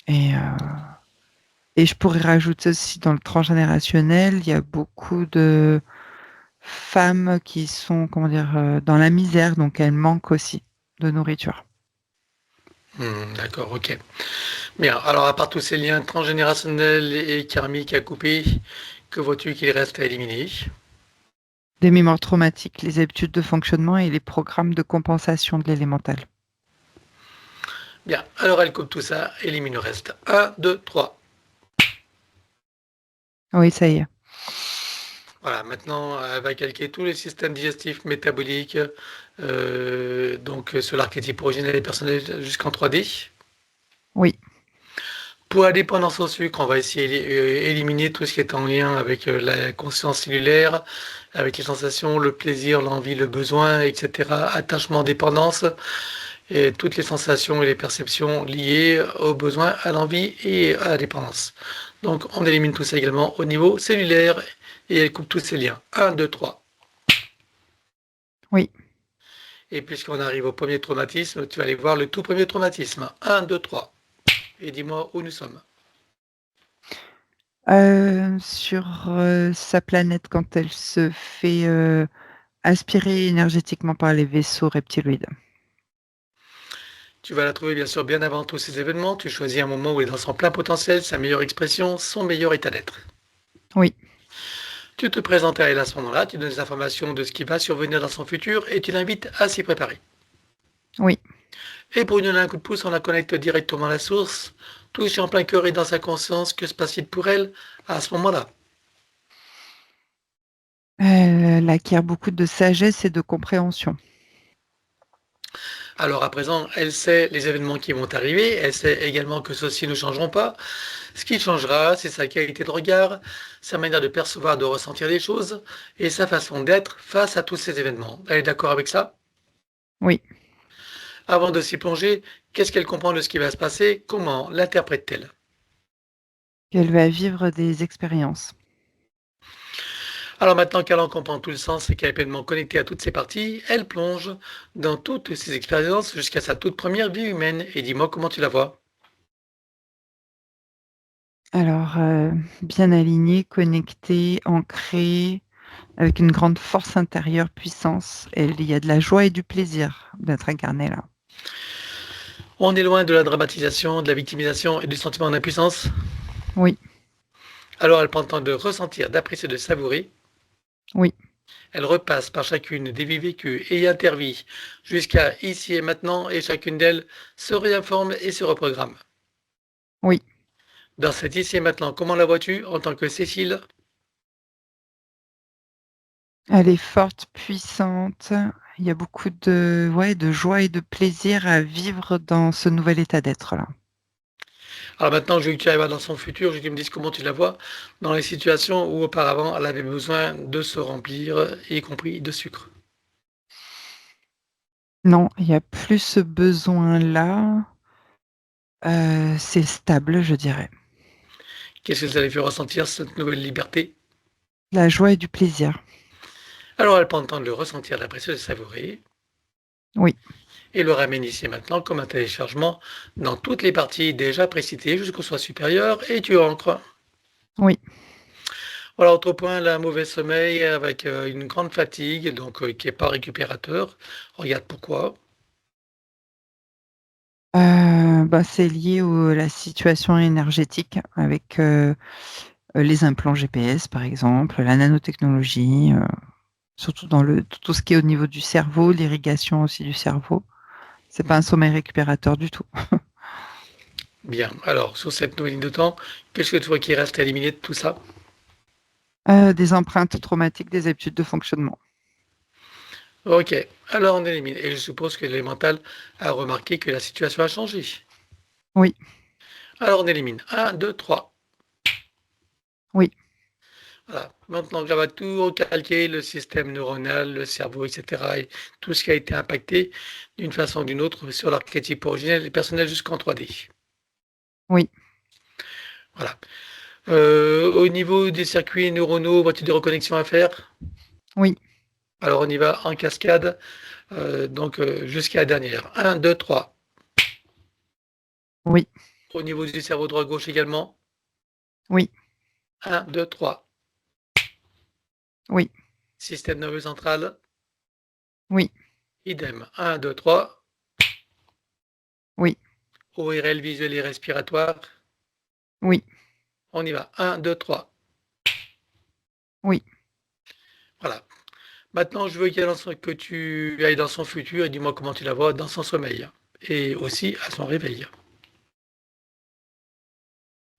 Et je pourrais rajouter aussi dans le transgénérationnel, il y a beaucoup de femmes qui sont, comment dire, dans la misère, donc elles manquent aussi de nourriture. D'accord, ok. Bien, alors à part tous ces liens transgénérationnels et karmiques à couper, que vois-tu qu'il reste à éliminer? Des mémoires traumatiques, les habitudes de fonctionnement et les programmes de compensation de l'élémental. Bien, alors elle coupe tout ça, élimine le reste. 1, 2, 3. Oui, ça y est. Voilà, maintenant elle va calquer tous les systèmes digestifs, métaboliques, donc sur l'archétype originel et personnel jusqu'en 3D. Oui. Pour la dépendance au sucre, on va essayer d'éliminer tout ce qui est en lien avec la conscience cellulaire, avec les sensations, le plaisir, l'envie, le besoin, etc. Attachement, dépendance, et toutes les sensations et les perceptions liées au besoin, à l'envie et à la dépendance. Donc on élimine tout ça également au niveau cellulaire et elle coupe tous ces liens. 1, 2, 3. Oui. Et puisqu'on arrive au premier traumatisme, tu vas aller voir le tout premier traumatisme. 1, 2, 3. Et dis-moi où nous sommes. Sur sa planète quand elle se fait aspirer énergétiquement par les vaisseaux reptiloïdes. Tu vas la trouver bien sûr bien avant tous ces événements. Tu choisis un moment où elle est dans son plein potentiel, sa meilleure expression, son meilleur état d'être. Oui. Tu te présentes à elle à ce moment-là, tu donnes des informations de ce qui va survenir dans son futur et tu l'invites à s'y préparer. Oui. Et pour lui donner un coup de pouce, on la connecte directement à la source, touche en plein cœur et dans sa conscience. Que se passe-t-il pour elle à ce moment-là? Elle acquiert beaucoup de sagesse et de compréhension. Alors à présent, elle sait les événements qui vont arriver, elle sait également que ceux-ci ne changeront pas. Ce qui changera, c'est sa qualité de regard, sa manière de percevoir, de ressentir les choses et sa façon d'être face à tous ces événements. Elle est d'accord avec ça? Oui. Avant de s'y plonger, qu'est-ce qu'elle comprend de ce qui va se passer? Comment l'interprète-t-elle? Elle va vivre des expériences. Alors maintenant qu'elle en comprend tout le sens et qu'elle est pleinement connectée à toutes ses parties, elle plonge dans toutes ses expériences jusqu'à sa toute première vie humaine. Et dis-moi comment tu la vois. Alors, bien alignée, connectée, ancrée, avec une grande force intérieure, puissance. Il y a de la joie et du plaisir d'être incarnée là. On est loin de la dramatisation, de la victimisation et du sentiment d'impuissance. Oui. Alors elle prend le temps de ressentir, d'apprécier, de savourer. Oui. Elle repasse par chacune des vies vécues et y intervie jusqu'à ici et maintenant et chacune d'elles se réinforme et se reprogramme. Oui. Dans cet ici et maintenant, comment la vois-tu en tant que Cécile? Elle est forte, puissante. Il y a beaucoup de joie et de plaisir à vivre dans ce nouvel état d'être là. Alors maintenant, je veux que tu arrives dans son futur, je veux que tu me dises comment tu la vois dans les situations où auparavant elle avait besoin de se remplir, y compris de sucre. Non, il y a plus ce besoin-là. C'est stable, je dirais. Qu'est-ce que ça lui fait ressentir, cette nouvelle liberté? La joie et du plaisir. Alors elle prend le temps de le ressentir, d'apprécier, de savourer, Oui. et le ramène ici et maintenant comme un téléchargement dans toutes les parties déjà précitées jusqu'au soi supérieur, et tu ancres. Oui. Voilà, autre point, là, un mauvais sommeil avec une grande fatigue, donc qui n'est pas récupérateur. Regarde pourquoi. C'est lié à la situation énergétique avec les implants GPS, par exemple, la nanotechnologie, surtout dans tout ce qui est au niveau du cerveau, l'irrigation aussi du cerveau. C'est pas un sommeil récupérateur du tout. Bien. Alors, sur cette nouvelle ligne de temps, qu'est-ce que tu vois qui reste à éliminer de tout ça? Des empreintes traumatiques des habitudes de fonctionnement. Ok. Alors, on élimine. Et je suppose que l'élémental a remarqué que la situation a changé. Oui, Alors, on élimine. Un, 2, 3. oui, Voilà. Maintenant, on va tout recalquer, le système neuronal, le cerveau, etc. Et tout ce qui a été impacté d'une façon ou d'une autre sur l'archétype originel et personnel jusqu'en 3D. oui. Voilà. Au niveau des circuits neuronaux, vois-tu des reconnexions à faire? Oui. Alors, on y va en cascade, jusqu'à la dernière. Un, 2, 3. Oui, Au niveau du cerveau droit-gauche également. oui, Un, 2, 3. oui, Système nerveux central, oui, idem. Un, 2, 3. oui, ORL visuel et respiratoire. oui, On y va. Un, 2, 3. oui. Voilà. Maintenant, je veux que tu ailles dans son futur et dis-moi comment tu la vois dans son sommeil et aussi à son réveil.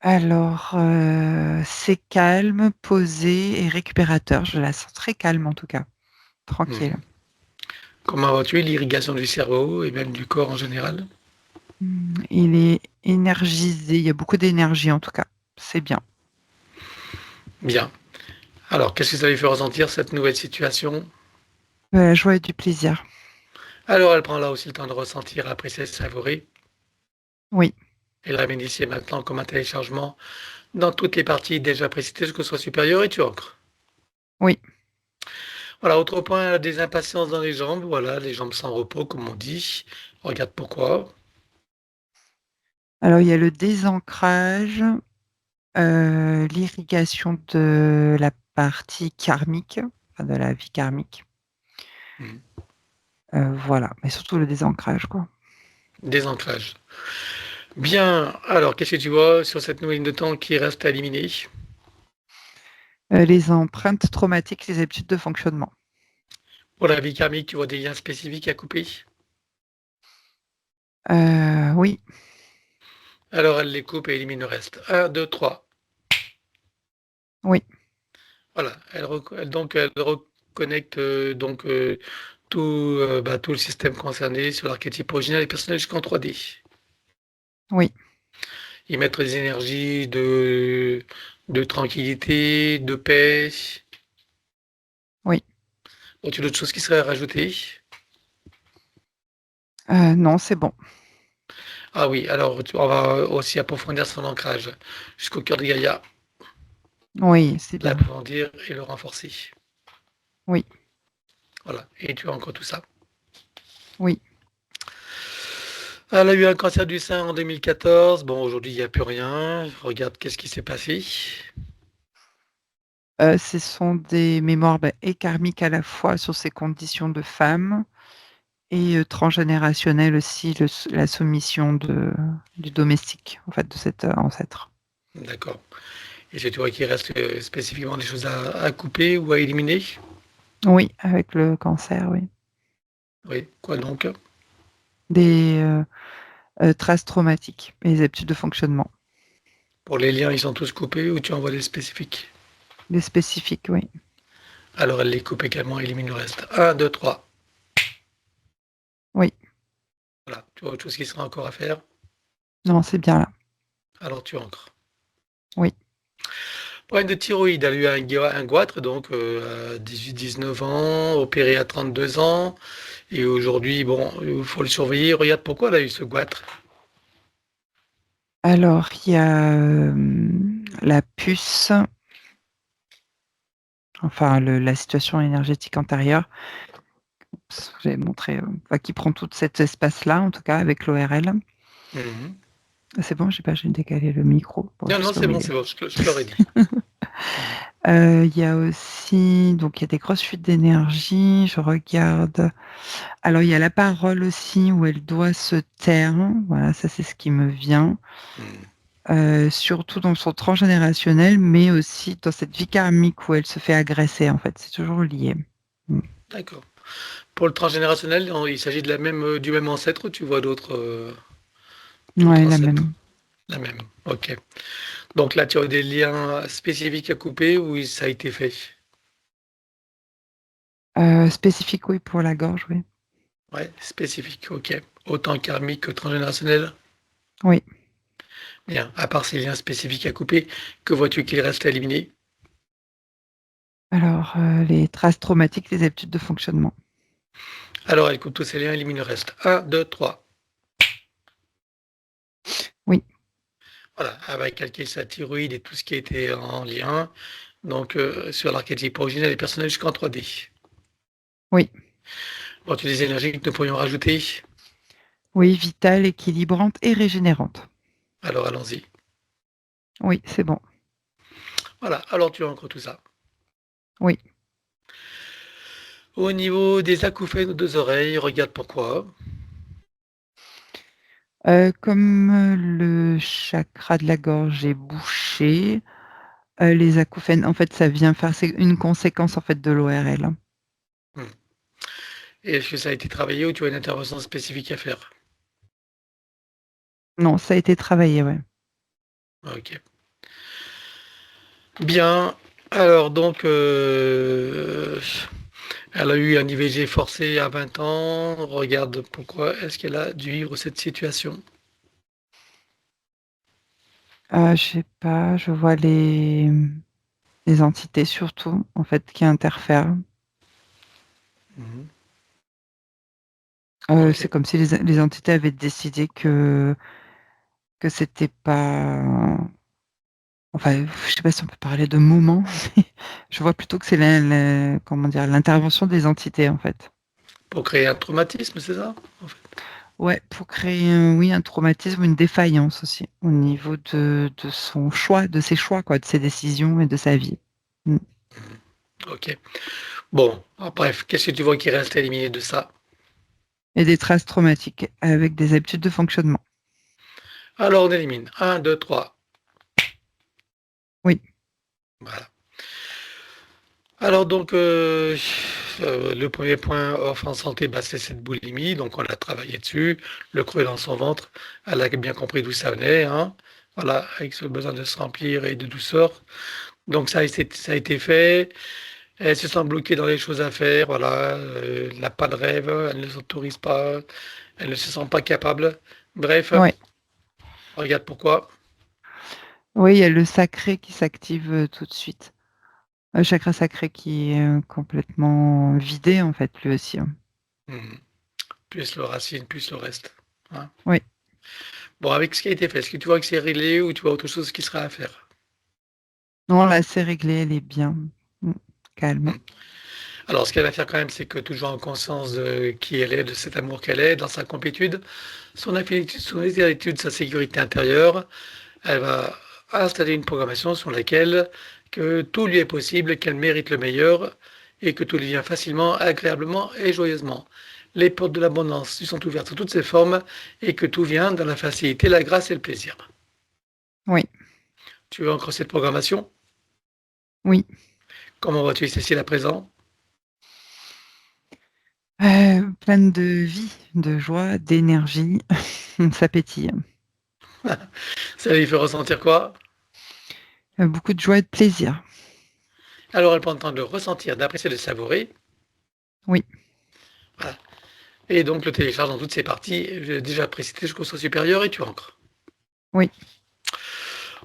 Alors, c'est calme, posé et récupérateur. Je la sens très calme en tout cas. Tranquille. Mhm. Comment vois-tu l'irrigation du cerveau et même du corps en général? Il est énergisé. Il y a beaucoup d'énergie en tout cas. C'est bien. Bien. Alors, qu'est-ce que ça lui fait ressentir cette nouvelle situation? La joie et du plaisir. Alors, elle prend là aussi le temps de ressentir, apprécier, savourer. Oui, Elle ramène ici et maintenant comme un téléchargement dans toutes les parties déjà précitées jusqu'au soit supérieur et tu ancres. oui. Voilà, autre point, des impatiences dans les jambes. Voilà, les jambes sans repos, comme on dit. Regarde pourquoi. Alors, il y a le désancrage, l'irrigation de la partie karmique, enfin de la vie karmique. Mhm. Voilà, mais surtout le désancrage, quoi. Désancrage. Bien, alors qu'est-ce que tu vois sur cette nouvelle ligne de temps qui reste à éliminer? Les empreintes traumatiques, les habitudes de fonctionnement. Pour la vie karmique, tu vois des liens spécifiques à couper? Oui, Alors elle les coupe et élimine le reste. Un, 2, 3. oui, Voilà, elle reconnecte tout, tout le système concerné sur l'archétype original et personnel jusqu'en 3D. oui. Y mettre des énergies de tranquillité, de paix. Oui. As-tu d'autres choses qui seraient à rajouter? Non, c'est bon. Ah oui, alors on va aussi approfondir son ancrage jusqu'au cœur de Gaïa, Oui, c'est bien. l'approfondir et le renforcer. Oui, Voilà, et tu as encore tout ça. oui. Elle a eu un cancer du sein en 2014. Bon, aujourd'hui, il n'y a plus rien. Regarde qu'est-ce qui s'est passé. Ce sont des mémoires et karmiques à la fois sur ces conditions de femme et transgénérationnelles aussi, la soumission du domestique, en fait, de cet ancêtre. D'accord. Et c'est toi qui reste spécifiquement des choses à couper ou à éliminer? Oui, avec le cancer, oui. Oui, quoi donc? Des traces traumatiques et les habitudes de fonctionnement. Pour les liens, ils sont tous coupés ou tu envoies des spécifiques? Des spécifiques, oui. Alors elle les coupe également, élimine le reste. Un, 2, 3. Oui. Voilà, tu vois autre chose qui sera encore à faire? Non, c'est bien là. Alors tu ancres. Oui. Problème de thyroïde, elle a eu un goitre, donc à 18-19 ans, opéré à 32 ans. Et aujourd'hui, bon, il faut le surveiller. Regarde pourquoi elle a eu ce goitre. Alors, il y a la puce, enfin la situation énergétique antérieure. J'ai montré, qui prend tout cet espace-là, en tout cas, avec l'ORL. Mhm. C'est bon, j'ai décalé le micro. Bon, Non, je non, sais où il est. c'est bon, je te l'aurais dit. Il y a aussi, donc il y a des grosses fuites d'énergie. Je regarde. Alors, il y a la parole aussi où elle doit se taire. Voilà, ça c'est ce qui me vient. Surtout dans son transgénérationnel, mais aussi dans cette vie karmique où elle se fait agresser, en fait. C'est toujours lié. D'accord. Pour le transgénérationnel, il s'agit de du même ancêtre ou tu vois d'autres Ouais, la ancêtres? même. La même. Ok. Donc là, tu as des liens spécifiques à couper ou ça a été fait? Spécifique, oui, pour la gorge, oui. Ouais, spécifique. Ok. Autant karmique que transgénérationnel? Oui. Bien. À part ces liens spécifiques à couper, que vois-tu qu'il reste à éliminer? Alors, les traces traumatiques, les habitudes de fonctionnement. Alors, elle coupe tous ces liens, élimine le reste. Un, 2, 3. Oui. Voilà, elle va calquer sa thyroïde et tout ce qui était en lien. Donc, sur l'archétype originel et personnel jusqu'en 3D. Oui. Bon, tu des énergies que nous pourrions rajouter. Oui, vitale, équilibrante et régénérante. Alors, allons-y. Oui, c'est bon. Voilà, alors tu ancres tout ça. Oui. Au niveau des acouphènes aux deux oreilles, regarde pourquoi. Comme le chakra de la gorge est bouché, les acouphènes, en fait, ça vient faire c'est une conséquence en fait de l'ORL. Hmm. Et est-ce que ça a été travaillé ou tu as une intervention spécifique à faire? Non, ça a été travaillé, ouais. Ok. Bien. Alors donc, elle a eu un IVG forcé à 20 ans. Regarde pourquoi est-ce qu'elle a dû vivre cette situation. Je sais pas, je vois les entités surtout, en fait, qui interfèrent. Mhm. C'est Ok. comme si les entités avaient décidé que c'était pas enfin, je sais pas si on peut parler de moment, mais je vois plutôt que c'est comment dire? L'intervention des entités, en fait. Pour créer un traumatisme, c'est ça? En fait. Ouais, pour créer oui, un traumatisme, une défaillance aussi, au niveau de son choix, de ses choix, quoi, de ses décisions et de sa vie. Mmh. Ok. Bon, bref, qu'est-ce que tu vois qui reste à éliminer de ça? Et des traces traumatiques avec des habitudes de fonctionnement. Alors on élimine. Un, 2, 3. Oui. Voilà. Alors donc, le premier point off en santé, bah, c'est cette boulimie, donc on a travaillé dessus, le creux dans son ventre, elle a bien compris d'où ça venait, hein. Voilà, avec ce besoin de se remplir et de douceur. Donc ça a été fait. Elle se sent bloquée dans les choses à faire, voilà, elle n'a pas de rêve, elle ne s'autorise pas, elle ne se sent pas capable. Bref, Ouais. regarde pourquoi. Oui, il y a le sacré qui s'active, tout de suite. Le chakra sacré qui est, complètement vidé, en fait, lui aussi, hein. Mhm. Plus le racine, plus le reste, hein. Oui. Bon, avec ce qui a été fait, est-ce que tu vois que c'est réglé ou tu vois autre chose qui sera à faire? Non, là, c'est réglé, elle est bien. Mmh. Calme. Hmm. Alors, ce qu'elle va faire quand même, c'est que toujours en conscience de qui elle est, de cet amour qu'elle est, dans sa complétude, son affinitude, son désirétude, sa sécurité intérieure, elle va installer une programmation sur laquelle que tout lui est possible, qu'elle mérite le meilleur et que tout lui vient facilement, agréablement et joyeusement. Les portes de l'abondance lui sont ouvertes sous toutes ses formes et que tout vient dans la facilité, la grâce et le plaisir. Oui. Tu veux encore cette programmation? Oui. Comment vois-tu Cécile à présent? Pleine de vie, de joie, d'énergie. Ça pétille. Ça lui fait ressentir quoi? Beaucoup de joie et de plaisir. Alors elle prend le temps de le ressentir, d'apprécier, de le savourer. Oui. Voilà. Et donc le télécharge dans toutes ses parties, déjà précité jusqu'au son supérieur et tu ancres. Oui.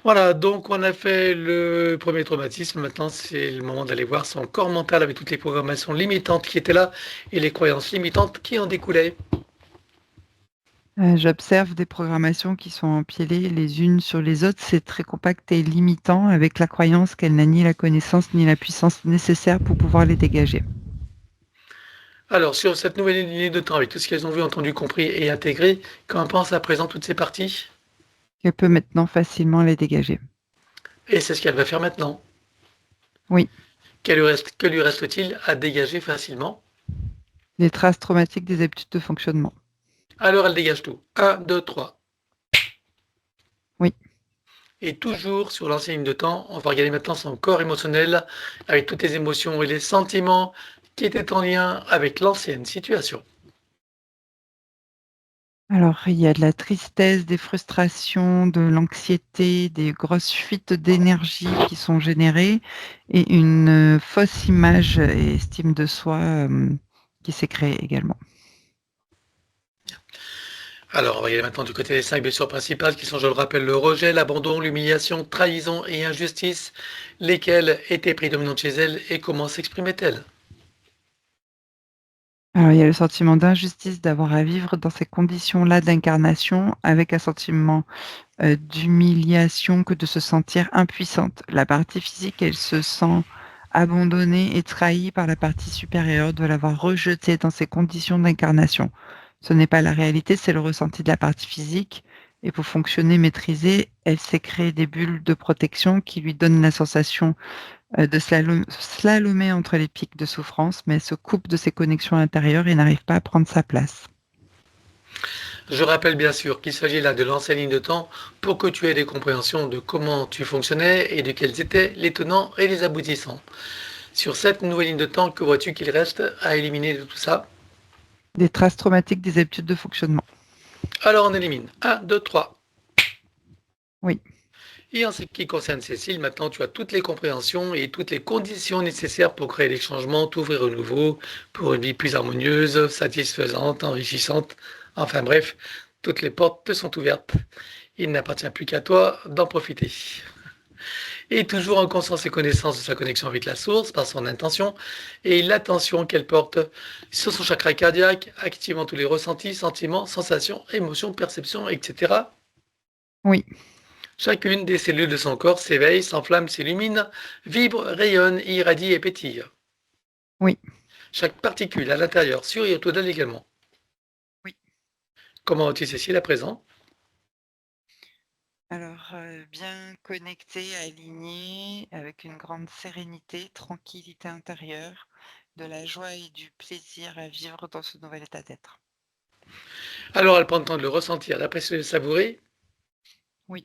Voilà, donc on a fait le premier traumatisme. Maintenant, c'est le moment d'aller voir son corps mental avec toutes les programmations limitantes qui étaient là et les croyances limitantes qui en découlaient. J'observe des programmations qui sont empilées les unes sur les autres. C'est très compact et limitant avec la croyance qu'elle n'a ni la connaissance ni la puissance nécessaire pour pouvoir les dégager. Alors, sur cette nouvelle ligne de temps, avec tout ce qu'elles ont vu, entendu, compris et intégré, qu'en pensent à présent toutes ces parties? Elle peut maintenant facilement les dégager. Et c'est ce qu'elle va faire maintenant. Oui. Que lui reste-t-il à dégager facilement? Les traces traumatiques des habitudes de fonctionnement. Alors elle dégage tout. 1, 2, 3. Oui. Et toujours sur l'ancienne ligne de temps, on va regarder maintenant son corps émotionnel avec toutes les émotions et les sentiments qui étaient en lien avec l'ancienne situation. Alors, il y a de la tristesse, des frustrations, de l'anxiété, des grosses fuites d'énergie qui sont générées et une fausse image et estime de soi qui s'est créée également. Alors, on va regarder maintenant du côté des 5 blessures principales qui sont, je le rappelle, le rejet, l'abandon, l'humiliation, trahison et injustice, lesquelles étaient prédominantes chez elle et comment s'exprimaient-elles? Alors, il y a le sentiment d'injustice d'avoir à vivre dans ces conditions-là d'incarnation avec un sentiment d'humiliation que de se sentir impuissante. La partie physique, elle se sent abandonnée et trahie par la partie supérieure de l'avoir rejetée dans ces conditions d'incarnation. Ce n'est pas la réalité, c'est le ressenti de la partie physique. Et pour fonctionner maîtrisée, elle s'est créée des bulles de protection qui lui donnent la sensation de slalomer entre les pics de souffrance, mais elle se coupe de ses connexions intérieures et n'arrive pas à prendre sa place. Je rappelle bien sûr qu'il s'agit là de l'ancienne ligne de temps pour que tu aies des compréhensions de comment tu fonctionnais et de quels étaient les tenants et les aboutissants. Sur cette nouvelle ligne de temps, que vois-tu qu'il reste à éliminer de tout ça? Des traces traumatiques des habitudes de fonctionnement. Alors on élimine. 1, 2, 3. Oui. Et en ce qui concerne Cécile, maintenant tu as toutes les compréhensions et toutes les conditions nécessaires pour créer des changements, t'ouvrir au nouveau, pour une vie plus harmonieuse, satisfaisante, enrichissante. Enfin bref, toutes les portes te sont ouvertes. Il n'appartient plus qu'à toi d'en profiter. Et toujours en conscience et connaissance de sa connexion avec la source par son intention et l'attention qu'elle porte sur son chakra cardiaque, activant tous les ressentis, sentiments, sensations, émotions, perceptions, etc. Oui. Chacune des cellules de son corps s'éveille, s'enflamme, s'illumine, vibre, rayonne, irradie et pétille. Oui. Chaque particule à l'intérieur sur et autour d'elle également. Oui. Comment vas-tu, Cécile, à présent? Alors, bien connecté, aligné, avec une grande sérénité, tranquillité intérieure, de la joie et du plaisir à vivre dans ce nouvel état d'être. Alors elle prend le temps de le ressentir, d'apprécier, de le savourer, Oui.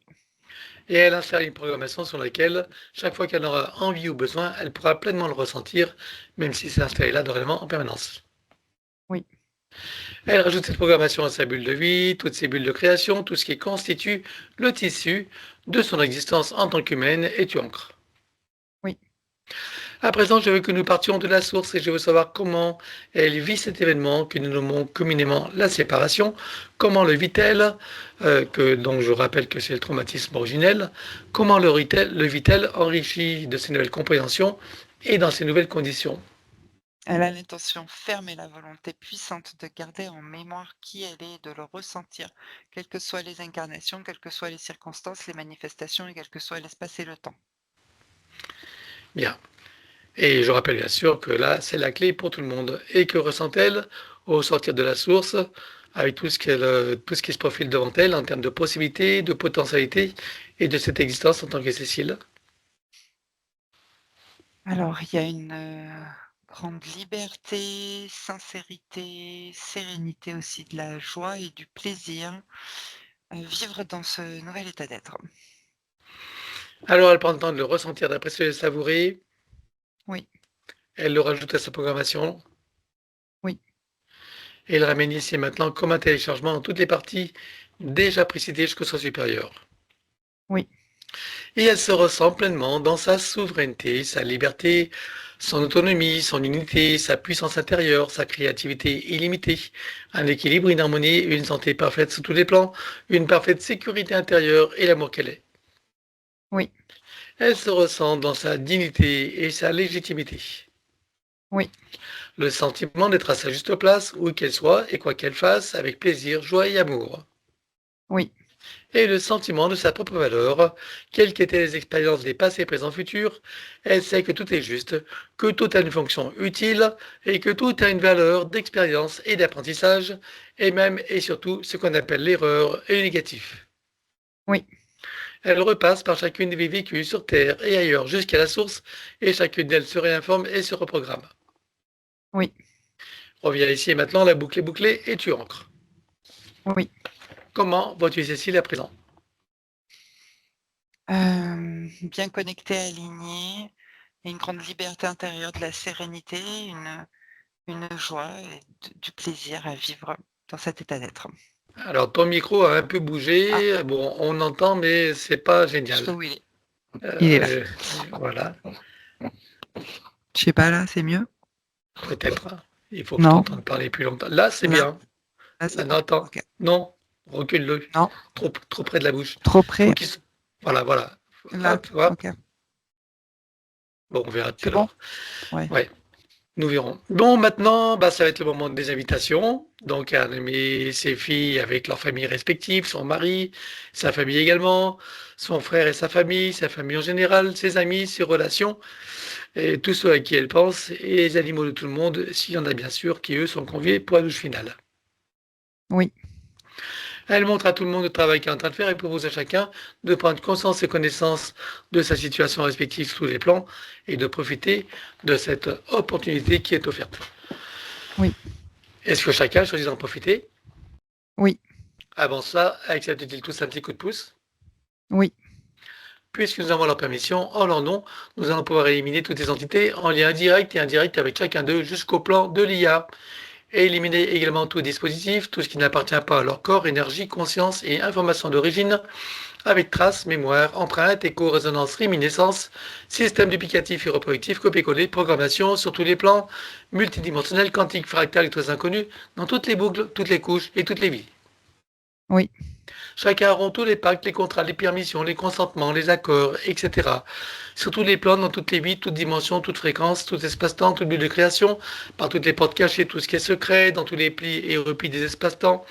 et elle installe une programmation sur laquelle, chaque fois qu'elle aura envie ou besoin, elle pourra pleinement le ressentir, même si c'est installé là dorénavant en permanence. Oui. Elle rajoute cette programmation à sa bulle de vie, toutes ses bulles de création, tout ce qui constitue le tissu de son existence en tant qu'humaine, et tu ancres. Oui. À présent, je veux que nous partions de la source et je veux savoir comment elle vit cet événement que nous nommons communément la séparation. Comment le vit-elle, donc je rappelle que c'est le traumatisme originel. Comment le vit-elle enrichi de ces nouvelles compréhensions et dans ces nouvelles conditions? Elle a l'intention ferme et la volonté puissante de garder en mémoire qui elle est et de le ressentir, quelles que soient les incarnations, quelles que soient les circonstances, les manifestations et quel que soit l'espace et le temps. Bien. Et je rappelle bien sûr que là, c'est la clé pour tout le monde. Et que ressent-elle au sortir de la source, avec tout ce qui se profile devant elle en termes de possibilités, de potentialités et de cette existence en tant que Cécile? Alors, il y a une grande liberté, sincérité, sérénité aussi, de la joie et du plaisir à vivre dans ce nouvel état d'être. Alors elle prend le temps de le ressentir, d'apprécier et de le savourer. Oui. Elle le rajoute à sa programmation. Oui. Et elle ramène ici et maintenant comme un téléchargement dans toutes les parties déjà précitées jusqu'au soi supérieur. Oui. Et elle se ressent pleinement dans sa souveraineté, sa liberté, son autonomie, son unité, sa puissance intérieure, sa créativité illimitée, un équilibre, une harmonie, une santé parfaite sous tous les plans, une parfaite sécurité intérieure et l'amour qu'elle est. Oui. Elle se ressent dans sa dignité et sa légitimité. Oui. Le sentiment d'être à sa juste place, où qu'elle soit et quoi qu'elle fasse, avec plaisir, joie et amour. Oui. Et le sentiment de sa propre valeur, quelles qu'étaient les expériences des passés, présents, futurs, elle sait que tout est juste, que tout a une fonction utile et que tout a une valeur d'expérience et d'apprentissage, et même et surtout ce qu'on appelle l'erreur et le négatif. Oui. Elle repasse par chacune des vies vécues sur Terre et ailleurs jusqu'à la source, et chacune d'elles se réinforme et se reprogramme. Oui. Reviens ici et maintenant, la boucle est bouclée et tu ancres. Oui. Comment vois-tu Cécile à présent? Bien connectée, alignée, et une grande liberté intérieure, de la sérénité, une joie et du plaisir à vivre dans cet état d'être. Alors, ton micro a un peu bougé. Bon, on entend, mais c'est pas Je sais génial. pas où il est. Il est là. Voilà, Je sais pas, là, c'est mieux? peut-être. Il faut que je Non. t'entende parler plus longtemps. Là, c'est Là. bien. Là, c'est Maintenant, bon. attends. Ok. Non, recule-le. Non. Trop près de la bouche. Trop Faut près. qu'il se- Voilà, voilà. Là. Hop, hop. Ok. Bon, on verra tout C'est à bon? l'heure. Ouais. Ouais, nous verrons. Bon, maintenant, ça va être le moment des invitations. Donc, à nommer ses filles avec leurs familles respectives, son mari, sa famille également, son frère et sa famille en général, ses amis, ses relations, et tous ceux à qui elle pense, et les animaux de tout le monde, s'il y en a bien sûr, qui eux sont conviés pour la douche finale. Oui. Elle montre à tout le monde le travail qu'elle est en train de faire et propose à chacun de prendre conscience et connaissance de sa situation respective sous les plans et de profiter de cette opportunité qui est offerte. Oui. Est-ce que chacun choisit d'en profiter? Oui. Avant ça, acceptent-ils tous un petit coup de pouce? Oui. Puisque nous avons leur permission, en leur nom, nous allons pouvoir éliminer toutes les entités en lien direct et indirect avec chacun d'eux jusqu'au plan de l'IA. Et éliminer également tout dispositif, tout ce qui n'appartient pas à leur corps, énergie, conscience et information d'origine, avec traces, mémoire, empreintes, écho, résonance, réminiscence, système duplicatif et reproductif, copier-coller, programmation sur tous les plans, multidimensionnel, quantique, fractal et très inconnu, dans toutes les boucles, toutes les couches et toutes les vies. Oui. Chacun auront tous les pactes, les contrats, les permissions, les consentements, les accords, etc. Sur tous les plans, dans toutes les vies, toutes dimensions, toutes fréquences, tout espace-temps, tout but de création, par toutes les portes cachées, tout ce qui est secret, dans tous les plis et replis des espaces-temps,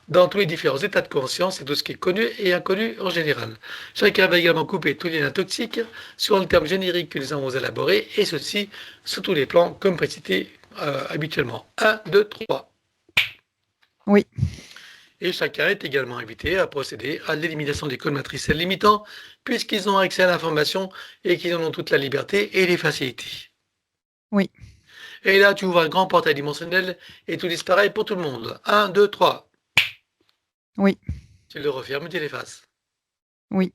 dans tous les différents états de conscience et tout ce qui est connu et inconnu en général. Chacun va également couper tous les liens toxiques sur le terme générique que nous avons élaboré, et ceci sur tous les plans, comme précité habituellement. 1, 2, 3. Oui. Et chacun est également invité à procéder à l'élimination des codes matriciels limitants, puisqu'ils ont accès à l'information et qu'ils en ont toute la liberté et les facilités. Oui. Et là, tu ouvres un grand portail dimensionnel et tout disparaît pour tout le monde. 1, 2, 3. Oui. Tu le refermes, tu l'effaces. Oui.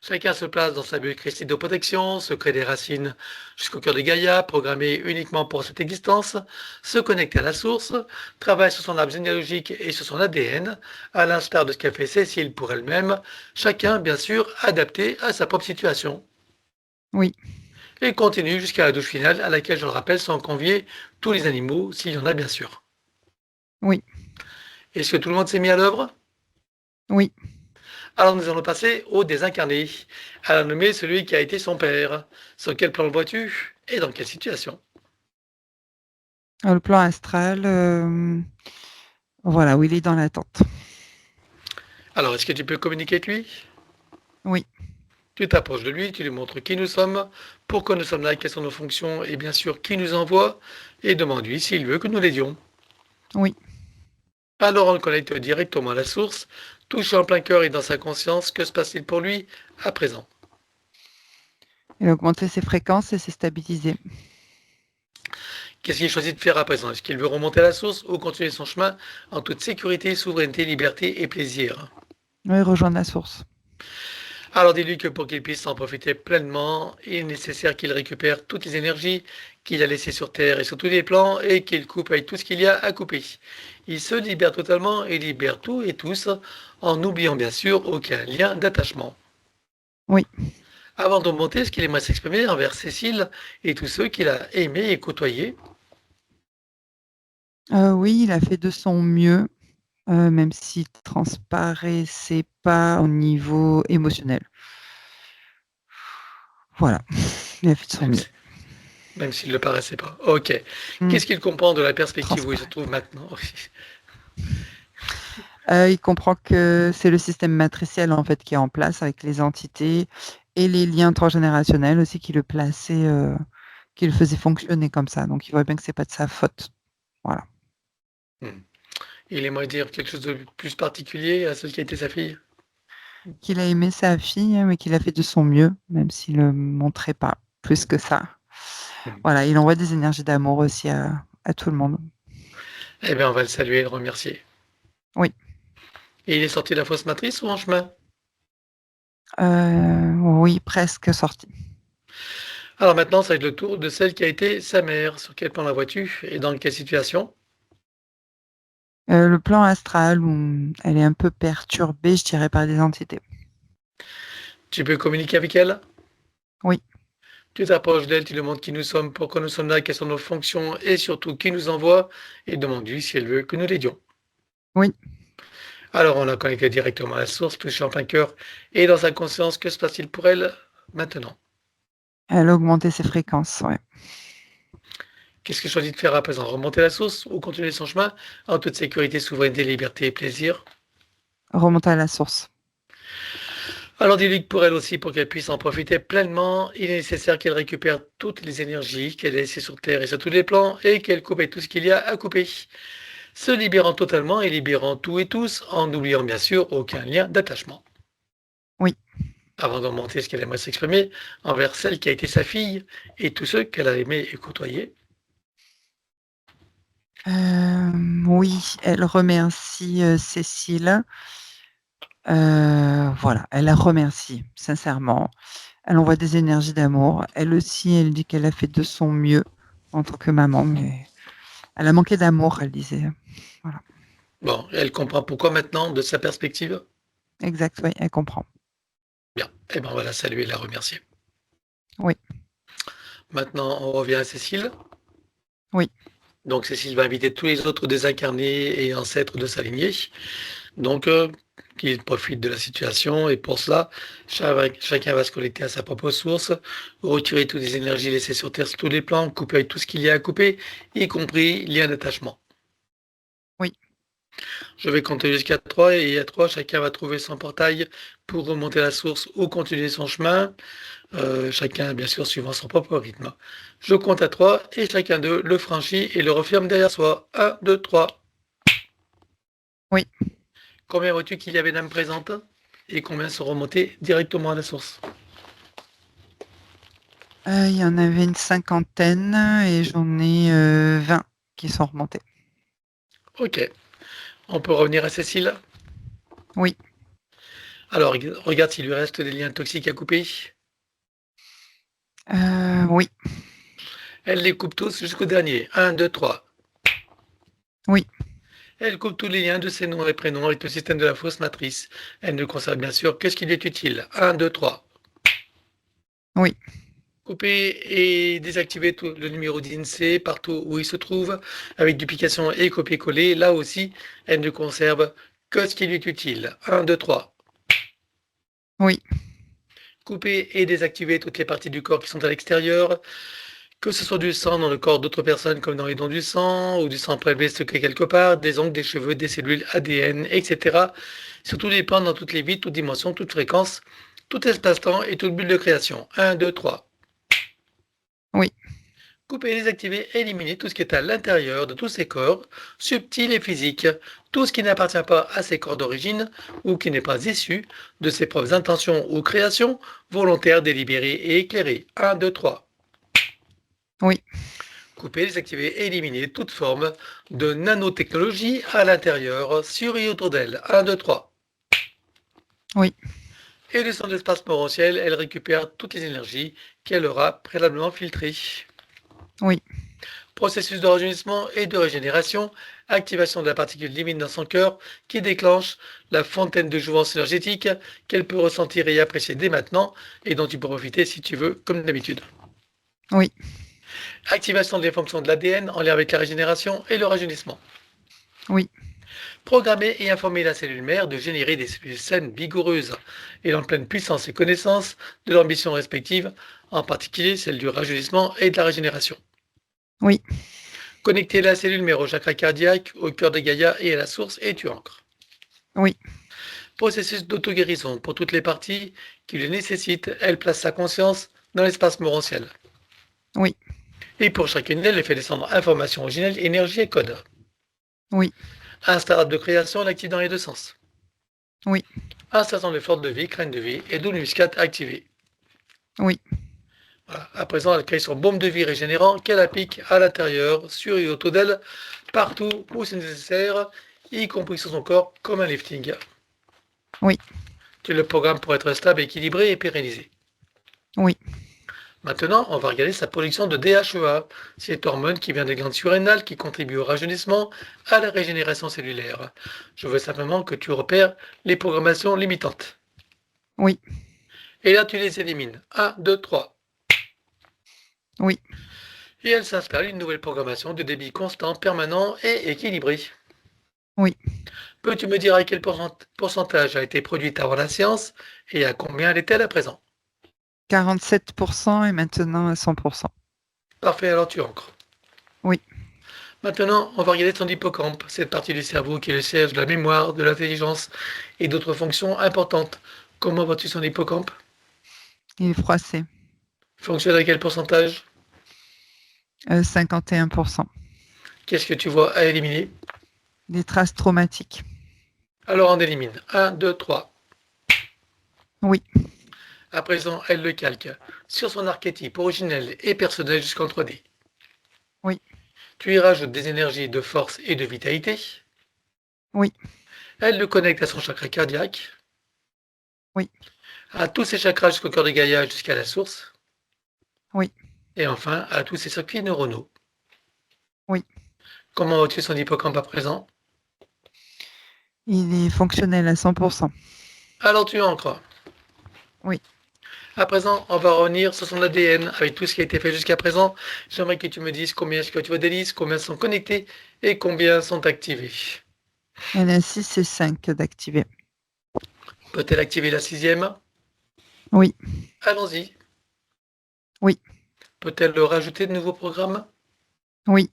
Chacun se place dans sa bulle christique de protection, se crée des racines jusqu'au cœur de Gaïa, programmé uniquement pour cette existence, se connecte à la source, travaille sur son arbre généalogique et sur son ADN, à l'instar de ce qu'a fait Cécile pour elle-même, chacun bien sûr adapté à sa propre situation. Oui. Et continue jusqu'à la douche finale à laquelle, je le rappelle, sont conviés tous les animaux, s'il y en a bien sûr. Oui. Est-ce que tout le monde s'est mis à l'œuvre? Oui. Alors nous allons passer au désincarné, à la nommer celui qui a été son père. Sur quel plan le vois-tu et dans quelle situation? Le plan astral, voilà, où il est dans l'attente. Alors, est-ce que tu peux communiquer avec lui? Oui. Tu t'approches de lui, tu lui montres qui nous sommes, pourquoi nous sommes là, quelles sont nos fonctions et bien sûr qui nous envoie, et demande-lui s'il veut que nous l'aidions. Oui. Alors on le connecte directement à la source, touche en plein cœur et dans sa conscience, que se passe-t-il pour lui à présent? Il a augmenté ses fréquences et s'est stabilisé. Qu'est-ce qu'il choisit de faire à présent? Est-ce qu'il veut remonter à la source ou continuer son chemin en toute sécurité, souveraineté, liberté et plaisir? Oui, rejoindre la source. Alors dis-lui que pour qu'il puisse en profiter pleinement, il est nécessaire qu'il récupère toutes les énergies qu'il a laissées sur Terre et sur tous les plans et qu'il coupe avec tout ce qu'il y a à couper. Il se libère totalement et libère tout et tous en n'oubliant bien sûr aucun lien d'attachement. Oui. Avant de monter, est-ce qu'il aimerait s'exprimer envers Cécile et tous ceux qu'il a aimés et côtoyés? Oui, il a fait de son mieux, même s'il transparaissait pas au niveau émotionnel. Voilà, il a fait de son mieux. Même s'il ne le paraissait pas. Ok. Mmh. Qu'est-ce qu'il comprend de la perspective où il se trouve maintenant? Il comprend que c'est le système matriciel, en fait, qui est en place avec les entités et les liens transgénérationnels aussi qui le plaçaient, qui le faisaient fonctionner comme ça. Donc il voit bien que c'est pas de sa faute. Voilà. Il aimerait dire quelque chose de plus particulier à celle qui a été sa fille? qu'il a aimé sa fille, mais qu'il a fait de son mieux, même s'il ne montrait pas plus que ça. Voilà, il envoie des énergies d'amour aussi à tout le monde. Eh bien, on va le saluer et le remercier. Oui. Et il est sorti de la fausse matrice ou en chemin? Oui, presque sorti. Alors maintenant, ça va être le tour de celle qui a été sa mère. Sur quel plan la vois-tu et dans quelle situation? Le plan astral, où elle est un peu perturbée, je dirais, par des entités. Tu peux communiquer avec elle? Oui. Tu t'approches d'elle, tu lui demandes qui nous sommes, pourquoi nous sommes là, quelles sont nos fonctions et surtout qui nous envoie et demande-lui si elle veut que nous l'aidions. Oui. Alors on l'a connecté directement à la source, touché en plein cœur et dans sa conscience, que se passe-t-il pour elle maintenant? Elle a augmenté ses fréquences, ouais. Qu'est-ce qu'elle choisit de faire à présent? Remonter la source ou continuer son chemin en toute sécurité, souveraineté, liberté et plaisir? Remonter à la source. Alors dis-lui que pour elle aussi, pour qu'elle puisse en profiter pleinement, il est nécessaire qu'elle récupère toutes les énergies qu'elle a laissées sur Terre et sur tous les plans et qu'elle coupe avec tout ce qu'il y a à couper. Se libérant totalement et libérant tout et tous, en n'oubliant bien sûr aucun lien d'attachement. Oui. Avant de remonter ce qu'elle aimerait s'exprimer envers celle qui a été sa fille et tous ceux qu'elle a aimé et côtoyé. Oui, elle remercie Cécile. Voilà, elle la remercie sincèrement. Elle envoie des énergies d'amour. Elle aussi, elle dit qu'elle a fait de son mieux en tant que maman, mais elle a manqué d'amour, elle disait. Voilà. Bon, elle comprend pourquoi maintenant de sa perspective. Exact, oui, elle comprend. Bien, eh bien on va la saluer et la remercier. Oui. Maintenant, on revient à Cécile. Oui. Donc Cécile va inviter tous les autres désincarnés et ancêtres de sa lignée. Donc, qu'ils profitent de la situation et pour cela, chacun va se connecter à sa propre source, retirer toutes les énergies laissées sur Terre sur tous les plans, couper avec tout ce qu'il y a à couper, y compris lien d'attachement. Oui. Je vais compter jusqu'à 3 et à 3, chacun va trouver son portail pour remonter la source ou continuer son chemin, chacun bien sûr suivant son propre rythme. Je compte à 3 et chacun d'eux le franchit et le referme derrière soi. 1, 2, 3. Oui. Combien vois-tu qu'il y avait d'âmes présentes et combien sont remontés directement à la source? Il y en avait une cinquantaine et j'en ai 20 qui sont remontés. Ok. On peut revenir à Cécile? Oui. Alors, regarde s'il lui reste des liens toxiques à couper. Oui. Elle les coupe tous jusqu'au dernier. 1, 2, 3. Oui. Elle coupe tous les liens de ses noms et prénoms avec le système de la fausse matrice. Elle ne conserve bien sûr que ce qui lui est utile. 1, 2, 3. Oui. Couper et désactiver tout le numéro d'INSEE partout où il se trouve, avec duplication et copier-coller. Là aussi, elle ne conserve que ce qui lui est utile. 1, 2, 3. Oui. Couper et désactiver toutes les parties du corps qui sont à l'extérieur, que ce soit du sang dans le corps d'autres personnes comme dans les dons du sang, ou du sang prélevé stocké quelque part, des ongles, des cheveux, des cellules ADN, etc. Sur tous les plans, dans toutes les vies, toutes dimensions, toutes fréquences, tout espace-temps et toute bulle de création. 1, 2, 3. Oui. Couper, désactiver, éliminer tout ce qui est à l'intérieur de tous ces corps, subtils et physiques, tout ce qui n'appartient pas à ces corps d'origine ou qui n'est pas issu de ses propres intentions ou créations volontaires, délibérées et éclairées. 1, 2, 3. Oui. Couper, désactiver, éliminer toute forme de nanotechnologie à l'intérieur, sur et autour d'elle. 1, 2, 3. Oui. Et de son espace morantiel, elle récupère toutes les énergies qu'elle aura préalablement filtrées. Oui. Processus de rajeunissement et de régénération, activation de la particule divine dans son cœur qui déclenche la fontaine de jouvence énergétique qu'elle peut ressentir et apprécier dès maintenant et dont tu peux profiter si tu veux, comme d'habitude. Oui. Activation des fonctions de l'ADN en lien avec la régénération et le rajeunissement. Oui. Programmer et informer la cellule mère de générer des cellules saines vigoureuses et en pleine puissance et connaissance de leurs missions respectives, en particulier celle du rajeunissement et de la régénération. Oui. Connecter la cellule mère au chakra cardiaque, au cœur de Gaïa et à la source et tu ancres. Oui. Processus d'auto-guérison pour toutes les parties qui le nécessitent, elle place sa conscience dans l'espace morantiel. Oui. Et pour chacune d'elles, elle fait descendre information originelle, énergie et code. Oui. Installable de création, elle active dans les deux sens. Oui. Un certain nombre de fleurs de vie, graines de vie et d'huile muscade activées. Oui. Voilà. À présent, elle crée son baume de vie régénérant qu'elle applique à l'intérieur, sur et autour d'elle, partout où c'est nécessaire, y compris sur son corps, comme un lifting. Oui. Tu le programmes pour être stable, équilibré et pérennisé. Oui. Maintenant, on va regarder sa production de DHEA, cette hormone qui vient des glandes surrénales qui contribue au rajeunissement, à la régénération cellulaire. Je veux simplement que tu repères les programmations limitantes. Oui. Et là, tu les élimines. 1, 2, 3. Oui. Et elle s'installe une nouvelle programmation de débit constant, permanent et équilibré. Oui. Peux-tu me dire à quel pourcentage a été produite avant la séance et à combien elle est-elle à présent? 47% et maintenant à 100%. Parfait, alors tu ancres. Oui. Maintenant, on va regarder ton hippocampe, cette partie du cerveau qui est le siège de la mémoire, de l'intelligence et d'autres fonctions importantes. Comment vois-tu son hippocampe? Il est froissé. Fonctionne à quel pourcentage? 51%. Qu'est-ce que tu vois à éliminer? Des traces traumatiques. Alors on élimine. 1, 2, 3. Oui. À présent, elle le calque sur son archétype originel et personnel jusqu'en 3D. Oui. Tu y rajoutes des énergies de force et de vitalité. Oui. Elle le connecte à son chakra cardiaque. Oui. À tous ses chakras jusqu'au cœur de Gaïa, jusqu'à la source. Oui. Et enfin, à tous ses circuits neuronaux. Oui. Comment vois-tu son hippocampe à présent? Il est fonctionnel à 100%. Alors tu ancres. Oui. À présent, on va revenir sur son ADN avec tout ce qui a été fait jusqu'à présent. J'aimerais que tu me dises combien est-ce que tu vois d'hélices, combien sont connectés et combien sont activés. Il y en a 6 et 5 d'activés. Peut-elle activer la sixième? Oui. Allons-y. Oui. Peut-elle rajouter de nouveaux programmes? Oui.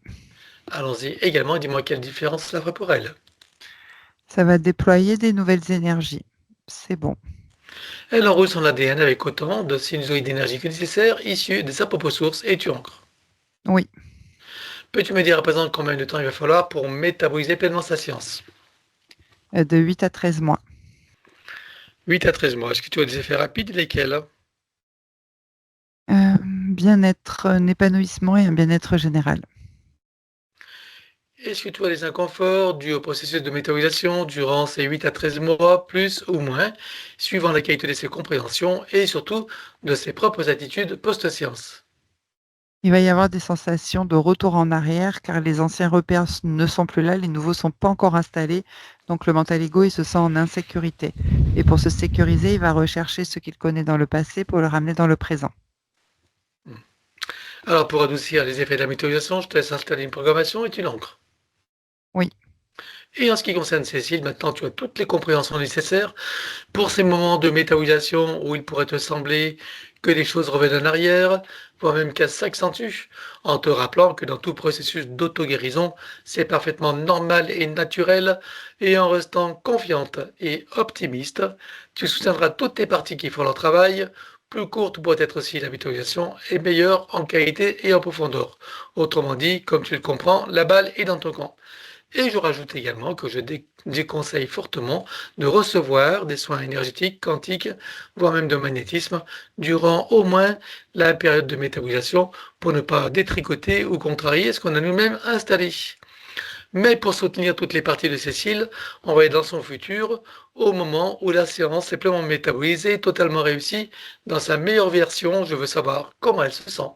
Allons-y également, dis-moi quelle différence cela ferait pour elle. Ça va déployer des nouvelles énergies. C'est bon. Elle enroule son ADN avec autant de sinusoïdes d'énergie que nécessaire issus de sa propre source et tu ancres. Oui. Peux-tu me dire à présent combien de temps il va falloir pour métaboliser pleinement sa science? De 8 à 13 mois. 8 à 13 mois. Est-ce que tu as des effets rapides? Lesquels? Bien-être, un épanouissement et un bien-être général. Est-ce que tu as des inconforts dus au processus de métabolisation durant ces 8 à 13 mois, plus ou moins, suivant la qualité de ses compréhensions et surtout de ses propres attitudes post-science? Il va y avoir des sensations de retour en arrière car les anciens repères ne sont plus là, les nouveaux sont pas encore installés. Donc le mental ego, il se sent en insécurité. Et pour se sécuriser, il va rechercher ce qu'il connaît dans le passé pour le ramener dans le présent. Alors pour adoucir les effets de la métabolisation, je te laisse installer une programmation et tu l'ancres. Oui. Et en ce qui concerne Cécile, maintenant tu as toutes les compréhensions nécessaires pour ces moments de métabolisation où il pourrait te sembler que les choses reviennent en arrière, voire même qu'elles s'accentuent, en te rappelant que dans tout processus d'auto-guérison, c'est parfaitement normal et naturel, et en restant confiante et optimiste, tu soutiendras toutes tes parties qui font leur travail, plus courte pourrait être aussi la métabolisation, et meilleure en qualité et en profondeur. Autrement dit, comme tu le comprends, la balle est dans ton camp. Et je rajoute également que je déconseille fortement de recevoir des soins énergétiques, quantiques, voire même de magnétisme, durant au moins la période de métabolisation pour ne pas détricoter ou contrarier ce qu'on a nous-mêmes installé. Mais pour soutenir toutes les parties de Cécile, on va être dans son futur, au moment où la séance est pleinement métabolisée, totalement réussie, dans sa meilleure version, je veux savoir comment elle se sent.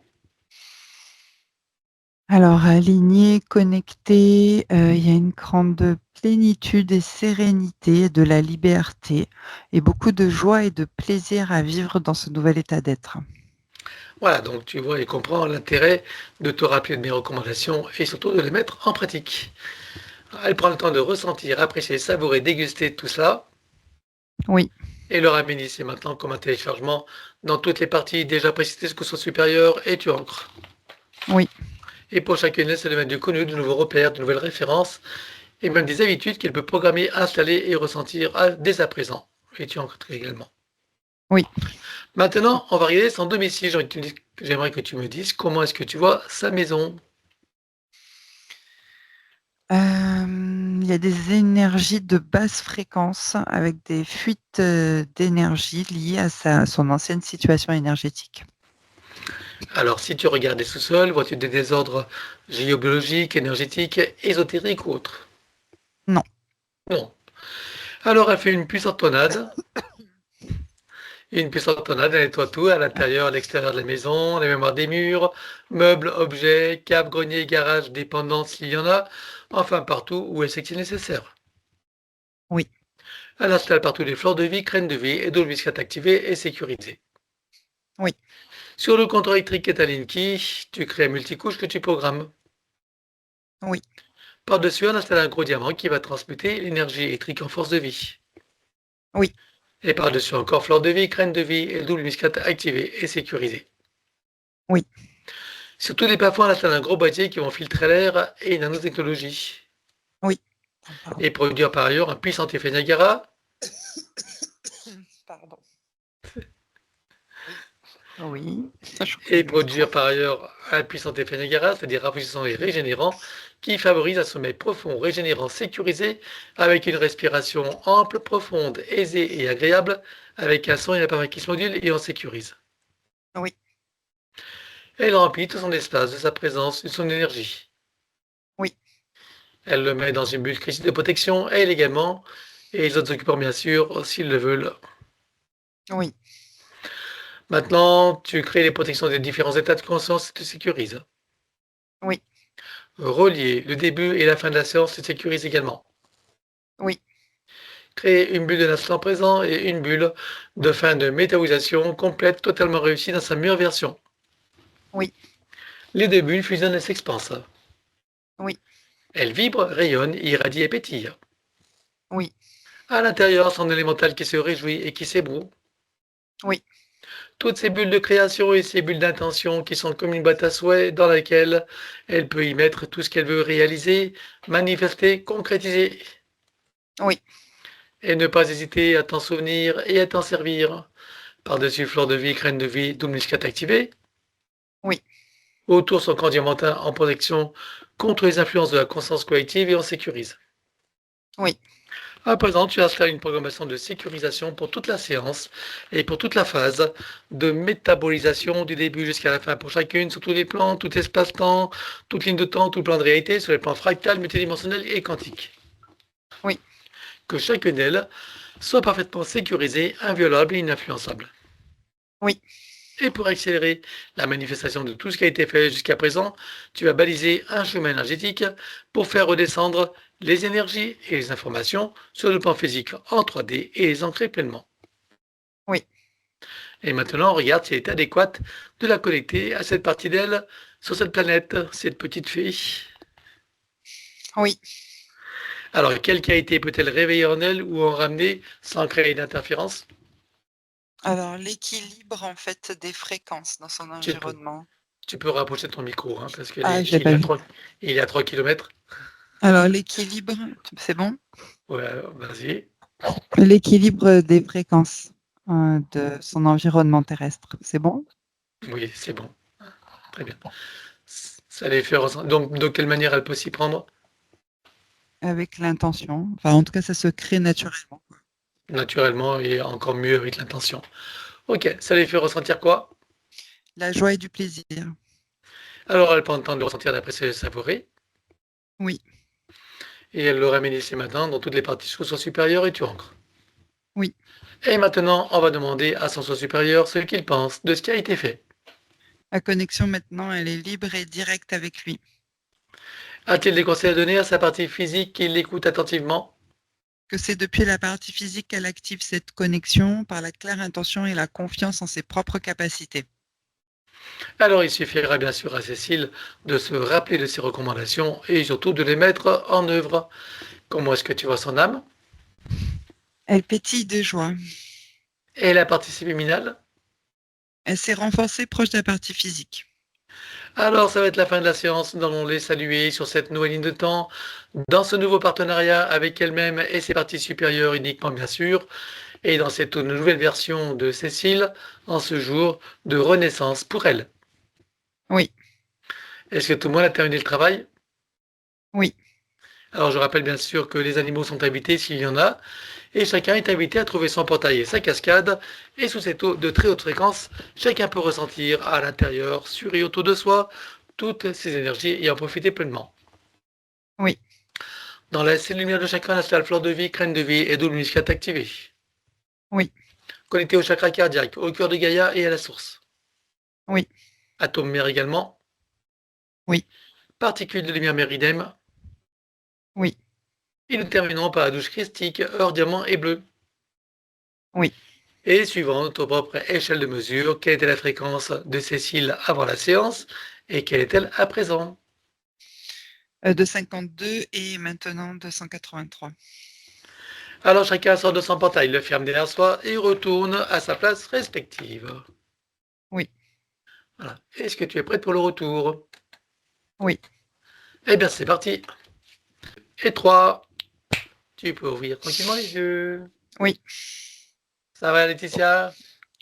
Alors aligné, connecté, il y a une grande plénitude et sérénité, de la liberté et beaucoup de joie et de plaisir à vivre dans ce nouvel état d'être. Voilà, donc tu vois et comprends l'intérêt de te rappeler de mes recommandations et surtout de les mettre en pratique. Elle prend le temps de ressentir, apprécier, savourer, déguster tout ça Oui. et le ramène ici maintenant comme un téléchargement dans toutes les parties déjà précisées jusqu'au son supérieur et tu ancres. Oui. Et pour chacune, c'est de mettre du connu, de nouveaux repères, de nouvelles références et même des habitudes qu'elle peut programmer, installer et ressentir dès à présent. Et tu ancres également. Oui. Maintenant, on va regarder son domicile. J'aimerais que tu me dises comment est-ce que tu vois sa maison. Il y a des énergies de basse fréquence avec des fuites d'énergie liées à son ancienne situation énergétique. Alors, si tu regardes les sous-sols, vois-tu des désordres géobiologiques, énergétiques, ésotériques ou autres? Non. Non. Alors, elle fait une puissante tornade. Une puissante tornade, elle nettoie tout, à l'intérieur, à l'extérieur de la maison, les mémoires des murs, meubles, objets, caves, greniers, garages, dépendances, s'il y en a, enfin partout où elle sait que c'est nécessaire. Oui. Elle installe partout des fleurs de vie, graines de vie et d'eau muscate activée et sécurisée. Oui. Sur le compteur électrique Catalin Key, tu crées un multicouche que tu programmes. Oui. Par-dessus, on installe un gros diamant qui va transmuter l'énergie électrique en force de vie. Oui. Et par-dessus encore fleurs de vie, graines de vie et double muscate activée et sécurisée. Oui. Sur tous les plafonds, on installe un gros boîtier qui vont filtrer l'air et une nanotechnologie. Oui. Et produire par ailleurs un puissant effet Niagara. Pardon. Oui. Et produire par ailleurs un puissant effet Niagara, c'est-à-dire rafraîchissant et régénérant, qui favorise un sommeil profond, régénérant, sécurisé, avec une respiration ample, profonde, aisée et agréable, avec un son et un appareil qui se module et en sécurise. Oui. Elle remplit tout son espace de sa présence et de son énergie. Oui. Elle le met dans une bulle critique de protection, elle également, et les autres occupants bien sûr, s'ils le veulent. Oui. Maintenant, tu crées les protections des différents états de conscience et te sécurises. Oui. Relier le début et la fin de la séance te sécurise également. Oui. Créer une bulle de l'instant présent et une bulle de fin de métabolisation complète, totalement réussie dans sa meilleure version. Oui. Les deux bulles fusionnent et s'expansent. Oui. Elles vibrent, rayonnent, irradient et pétillent. Oui. À l'intérieur, son élémental qui se réjouit et qui s'ébroue. Oui. Toutes ces bulles de création et ces bulles d'intention qui sont comme une boîte à souhaits dans laquelle elle peut y mettre tout ce qu'elle veut réaliser, manifester, concrétiser. Oui. Et ne pas hésiter à t'en souvenir et à t'en servir. Par-dessus fleur de vie, graine de vie, double muscat activé. Oui. Autour son camp diamantin en protection contre les influences de la conscience collective et en sécurise. Oui. À présent, tu installes une programmation de sécurisation pour toute la séance et pour toute la phase de métabolisation du début jusqu'à la fin pour chacune, sur tous les plans, tout espace-temps, toute ligne de temps, tout plan de réalité, sur les plans fractal, multidimensionnel et quantique. Oui. Que chacune d'elles soit parfaitement sécurisée, inviolable et ininfluençable. Oui. Et pour accélérer la manifestation de tout ce qui a été fait jusqu'à présent, tu vas baliser un chemin énergétique pour faire redescendre les énergies et les informations sur le plan physique en 3D et les ancrer pleinement. Oui. Et maintenant, regarde si elle est adéquate de la connecter à cette partie d'elle sur cette planète, cette petite fée. Oui. Alors, quelle qualité peut-elle réveiller en elle ou en ramener sans créer d'interférence? Alors, l'équilibre en fait des fréquences dans son Tu peux, environnement. tu peux rapprocher ton micro hein, parce qu'il Ah, je l'ai il pas est à vu. 3, il est à 3 km. Alors, l'équilibre, c'est bon? Ouais, vas-y. L'équilibre des fréquences de son environnement terrestre, c'est bon? Oui, c'est bon. Très bien. Ça les fait ressentir. Donc, de quelle manière elle peut s'y prendre? Avec l'intention. Enfin, en tout cas, ça se crée naturellement. Naturellement et encore mieux avec l'intention. Ok, ça les fait ressentir quoi? La joie et du plaisir. Alors, elle prend le temps de le ressentir, d'apprécier et de le savourer. Oui. Et elle le ramène ici maintenant dans toutes les parties sous son supérieur et tu ancres. Oui. Et maintenant, on va demander à son soi supérieur ce qu'il pense de ce qui a été fait. La connexion maintenant, elle est libre et directe avec lui. A-t-il des conseils à donner à sa partie physique qui l'écoute attentivement? Que c'est depuis la partie physique qu'elle active cette connexion par la claire intention et la confiance en ses propres capacités. Alors, il suffira bien sûr à Cécile de se rappeler de ses recommandations et surtout de les mettre en œuvre. Comment est-ce que tu vois son âme? Elle pétille de joie. Et la partie subliminale? Elle s'est renforcée proche de la partie physique. Alors, ça va être la fin de la séance. Nous allons les saluer sur cette nouvelle ligne de temps, dans ce nouveau partenariat avec elle-même et ses parties supérieures uniquement, bien sûr, et dans cette nouvelle version de Cécile, en ce jour de renaissance pour elle. Oui. Est-ce que tout le monde a terminé le travail? Oui. Alors je rappelle bien sûr que les animaux sont invités s'il y en a, et chacun est invité à trouver son portail et sa cascade, et sous cette eau de très haute fréquence, chacun peut ressentir à l'intérieur, sur et autour de soi, toutes ces énergies et en profiter pleinement. Oui. Dans la cellule lumière de chakra national, fleur de vie, crâne de vie et double muscade activée. Oui. Connecté au chakra cardiaque, au cœur de Gaïa et à la source. Oui. Atome mère également. Oui. Particules de lumière méridème. Oui. Et nous terminons par la douche christique, or, diamant et bleu. Oui. Et suivant notre propre échelle de mesure, quelle était la fréquence de Cécile avant la séance et quelle est-elle à présent? De 52 et maintenant de 183. Alors chacun sort de son portail, le ferme derrière soi et retourne à sa place respective. Oui. Voilà. Est-ce que tu es prête pour le retour? Oui. Eh bien c'est parti. Et 3, tu peux ouvrir tranquillement les yeux. Oui. Ça va Laetitia?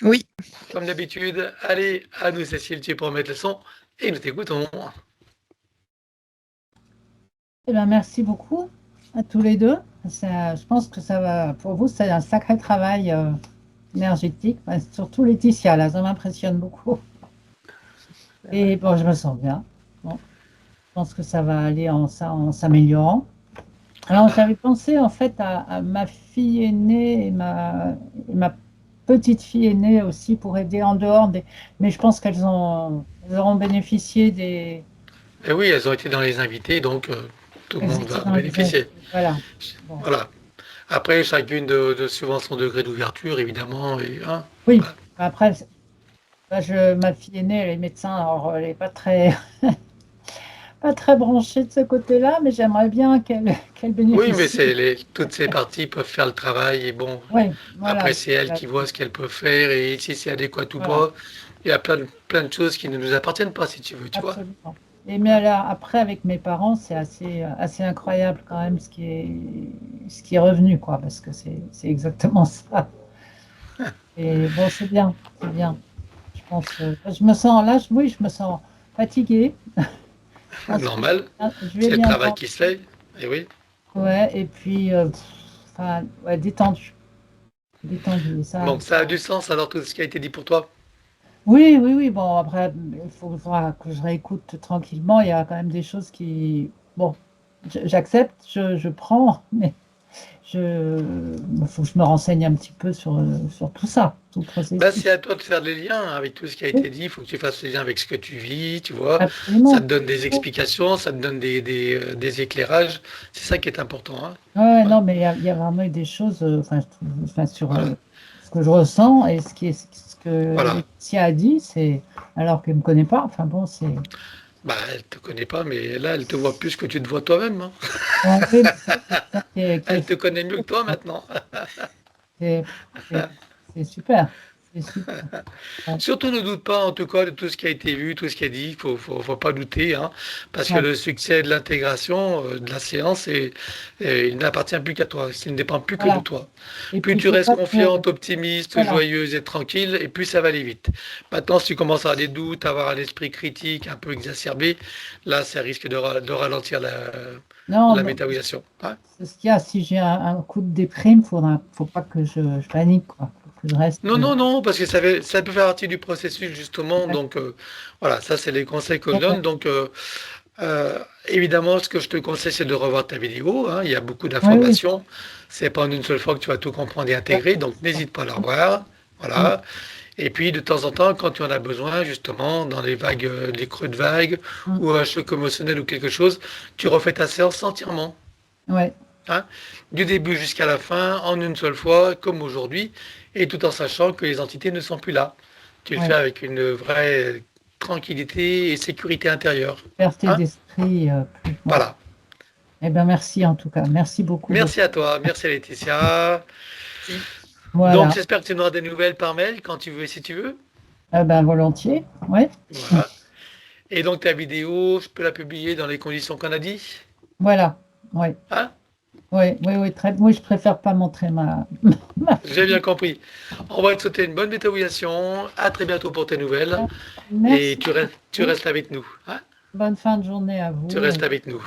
Oui. Comme d'habitude, allez, à nous Cécile, tu peux remettre le son et nous t'écoutons. Eh ben, merci beaucoup à tous les deux. Je pense que ça va, pour vous, c'est un sacré travail énergétique. Enfin, surtout Laetitia, là, ça m'impressionne beaucoup. Et bon, je me sens bien. Bon, je pense que ça va aller en s'améliorant. Alors, j'avais pensé en fait à ma fille aînée et ma petite fille aînée aussi pour aider en dehors des. Mais je pense elles auront bénéficié des. Et oui, elles ont été dans les invités, donc tout le Elles monde étaient va dans les. bénéficier. Voilà. Bon. Voilà. Après, chacune suivant son degré d'ouverture, évidemment. Et, hein, Oui. voilà. Après, ma fille aînée, elle est médecin, alors elle n'est pas pas très branchée de ce côté-là, mais j'aimerais bien qu'elle Oui, mais bénéficie. toutes ces parties peuvent faire le travail. Et bon, Oui, voilà. après, c'est elles qui voient ce qu'elles peuvent faire et si c'est adéquat ou Voilà, pas. Il y a plein de choses qui ne nous appartiennent pas, si tu veux, tu vois. absolument. Et mais alors, après, avec mes parents, c'est assez incroyable quand même ce qui est revenu, quoi, parce que c'est exactement ça. Et bon, c'est bien, c'est bien. Je pense, je me sens là, oui, je me sens fatiguée. Je pense que Normal. je vais C'est le bien travail dormir. qui se fait. Et oui. Ouais, et puis, enfin, ouais, détendu, détendu. Donc, ça a du sens alors tout ce qui a été dit pour toi. Oui, oui, oui. Bon, après, faudra que je réécoute tranquillement. Il y a quand même des choses qui, bon, j'accepte, je prends, mais il faut que je me renseigne un petit peu sur tout ça, tout le Bah, c'est processus. à toi de faire les liens avec tout ce qui a Oui, été dit. Il faut que tu fasses les liens avec ce que tu vis, tu vois. Ça te absolument. donne des explications, ça te donne des éclairages. C'est ça qui est important, hein. Ouais, Voilà. non, mais il y a vraiment eu des choses, enfin, enfin, sur Voilà. ce que je ressens et ce que Voilà. Laetitia a dit, c'est alors qu'elle ne me connaît pas. Enfin bon, c'est. Bah, elle te connaît pas, mais là, elle te voit plus que tu te vois toi-même, hein. Ouais, oui, mais c'est ça qui est Elle te fou. connaît mieux que toi maintenant. C'est c'est- c'est super. C'est super. Ouais. Surtout ne doute pas en tout cas de tout ce qui a été vu, tout ce qui est dit. Faut pas douter, hein, parce que Ouais. le succès de l'intégration de la séance, il n'appartient plus qu'à toi. Il ne dépend plus que de Voilà. toi. Et Plus puis, il tu faut restes pas que. confiante, optimiste, Voilà. joyeuse et tranquille, et plus ça va aller vite. Maintenant, si tu commences à avoir des doutes, à avoir un esprit critique un peu exacerbé, là, ça risque de ralentir Non, la mais métabolisation, hein. c'est ce qu'il y a. Si j'ai un coup de déprime, faut pas que je panique, quoi. Faut que je reste. Non, non, non, parce que ça peut faire partie du processus justement. Donc voilà, ça c'est les conseils que je donne. Donc évidemment, ce que je te conseille, c'est de revoir ta vidéo, hein. Il y a beaucoup Oui, oui. d'informations. C'est pas en une seule fois que tu vas tout comprendre et intégrer. Donc n'hésite pas à la revoir. Mm. Voilà. Et puis de temps en temps, quand tu en as besoin, justement, dans les vagues, les creux de vagues, Mm. ou un choc émotionnel ou quelque chose, tu refais ta séance entièrement, Ouais. hein, du début jusqu'à la fin, en une seule fois, comme aujourd'hui, et tout en sachant que les entités ne sont plus là. Tu le fais Ouais. avec une vraie tranquillité et sécurité intérieure, Liberté hein. d'esprit. Plus. Ouais. Voilà. Eh bien, merci en tout cas. Merci beaucoup de. Merci à toi, merci Laetitia. Si. Donc Voilà. j'espère que tu nous auras des nouvelles par mail quand tu veux et si tu veux. Ben, volontiers. Ouais. Voilà. Et donc ta vidéo, je peux la publier dans les conditions qu'on a dit, Voilà. Ouais. hein? Oui, oui, oui, moi je préfère pas montrer ma J'ai bien fille. compris. On va te souhaiter une bonne métabolisation. À très bientôt pour tes nouvelles. Et Merci tu beaucoup. restes avec nous, hein? Bonne fin de journée à Tu vous. restes avec nous.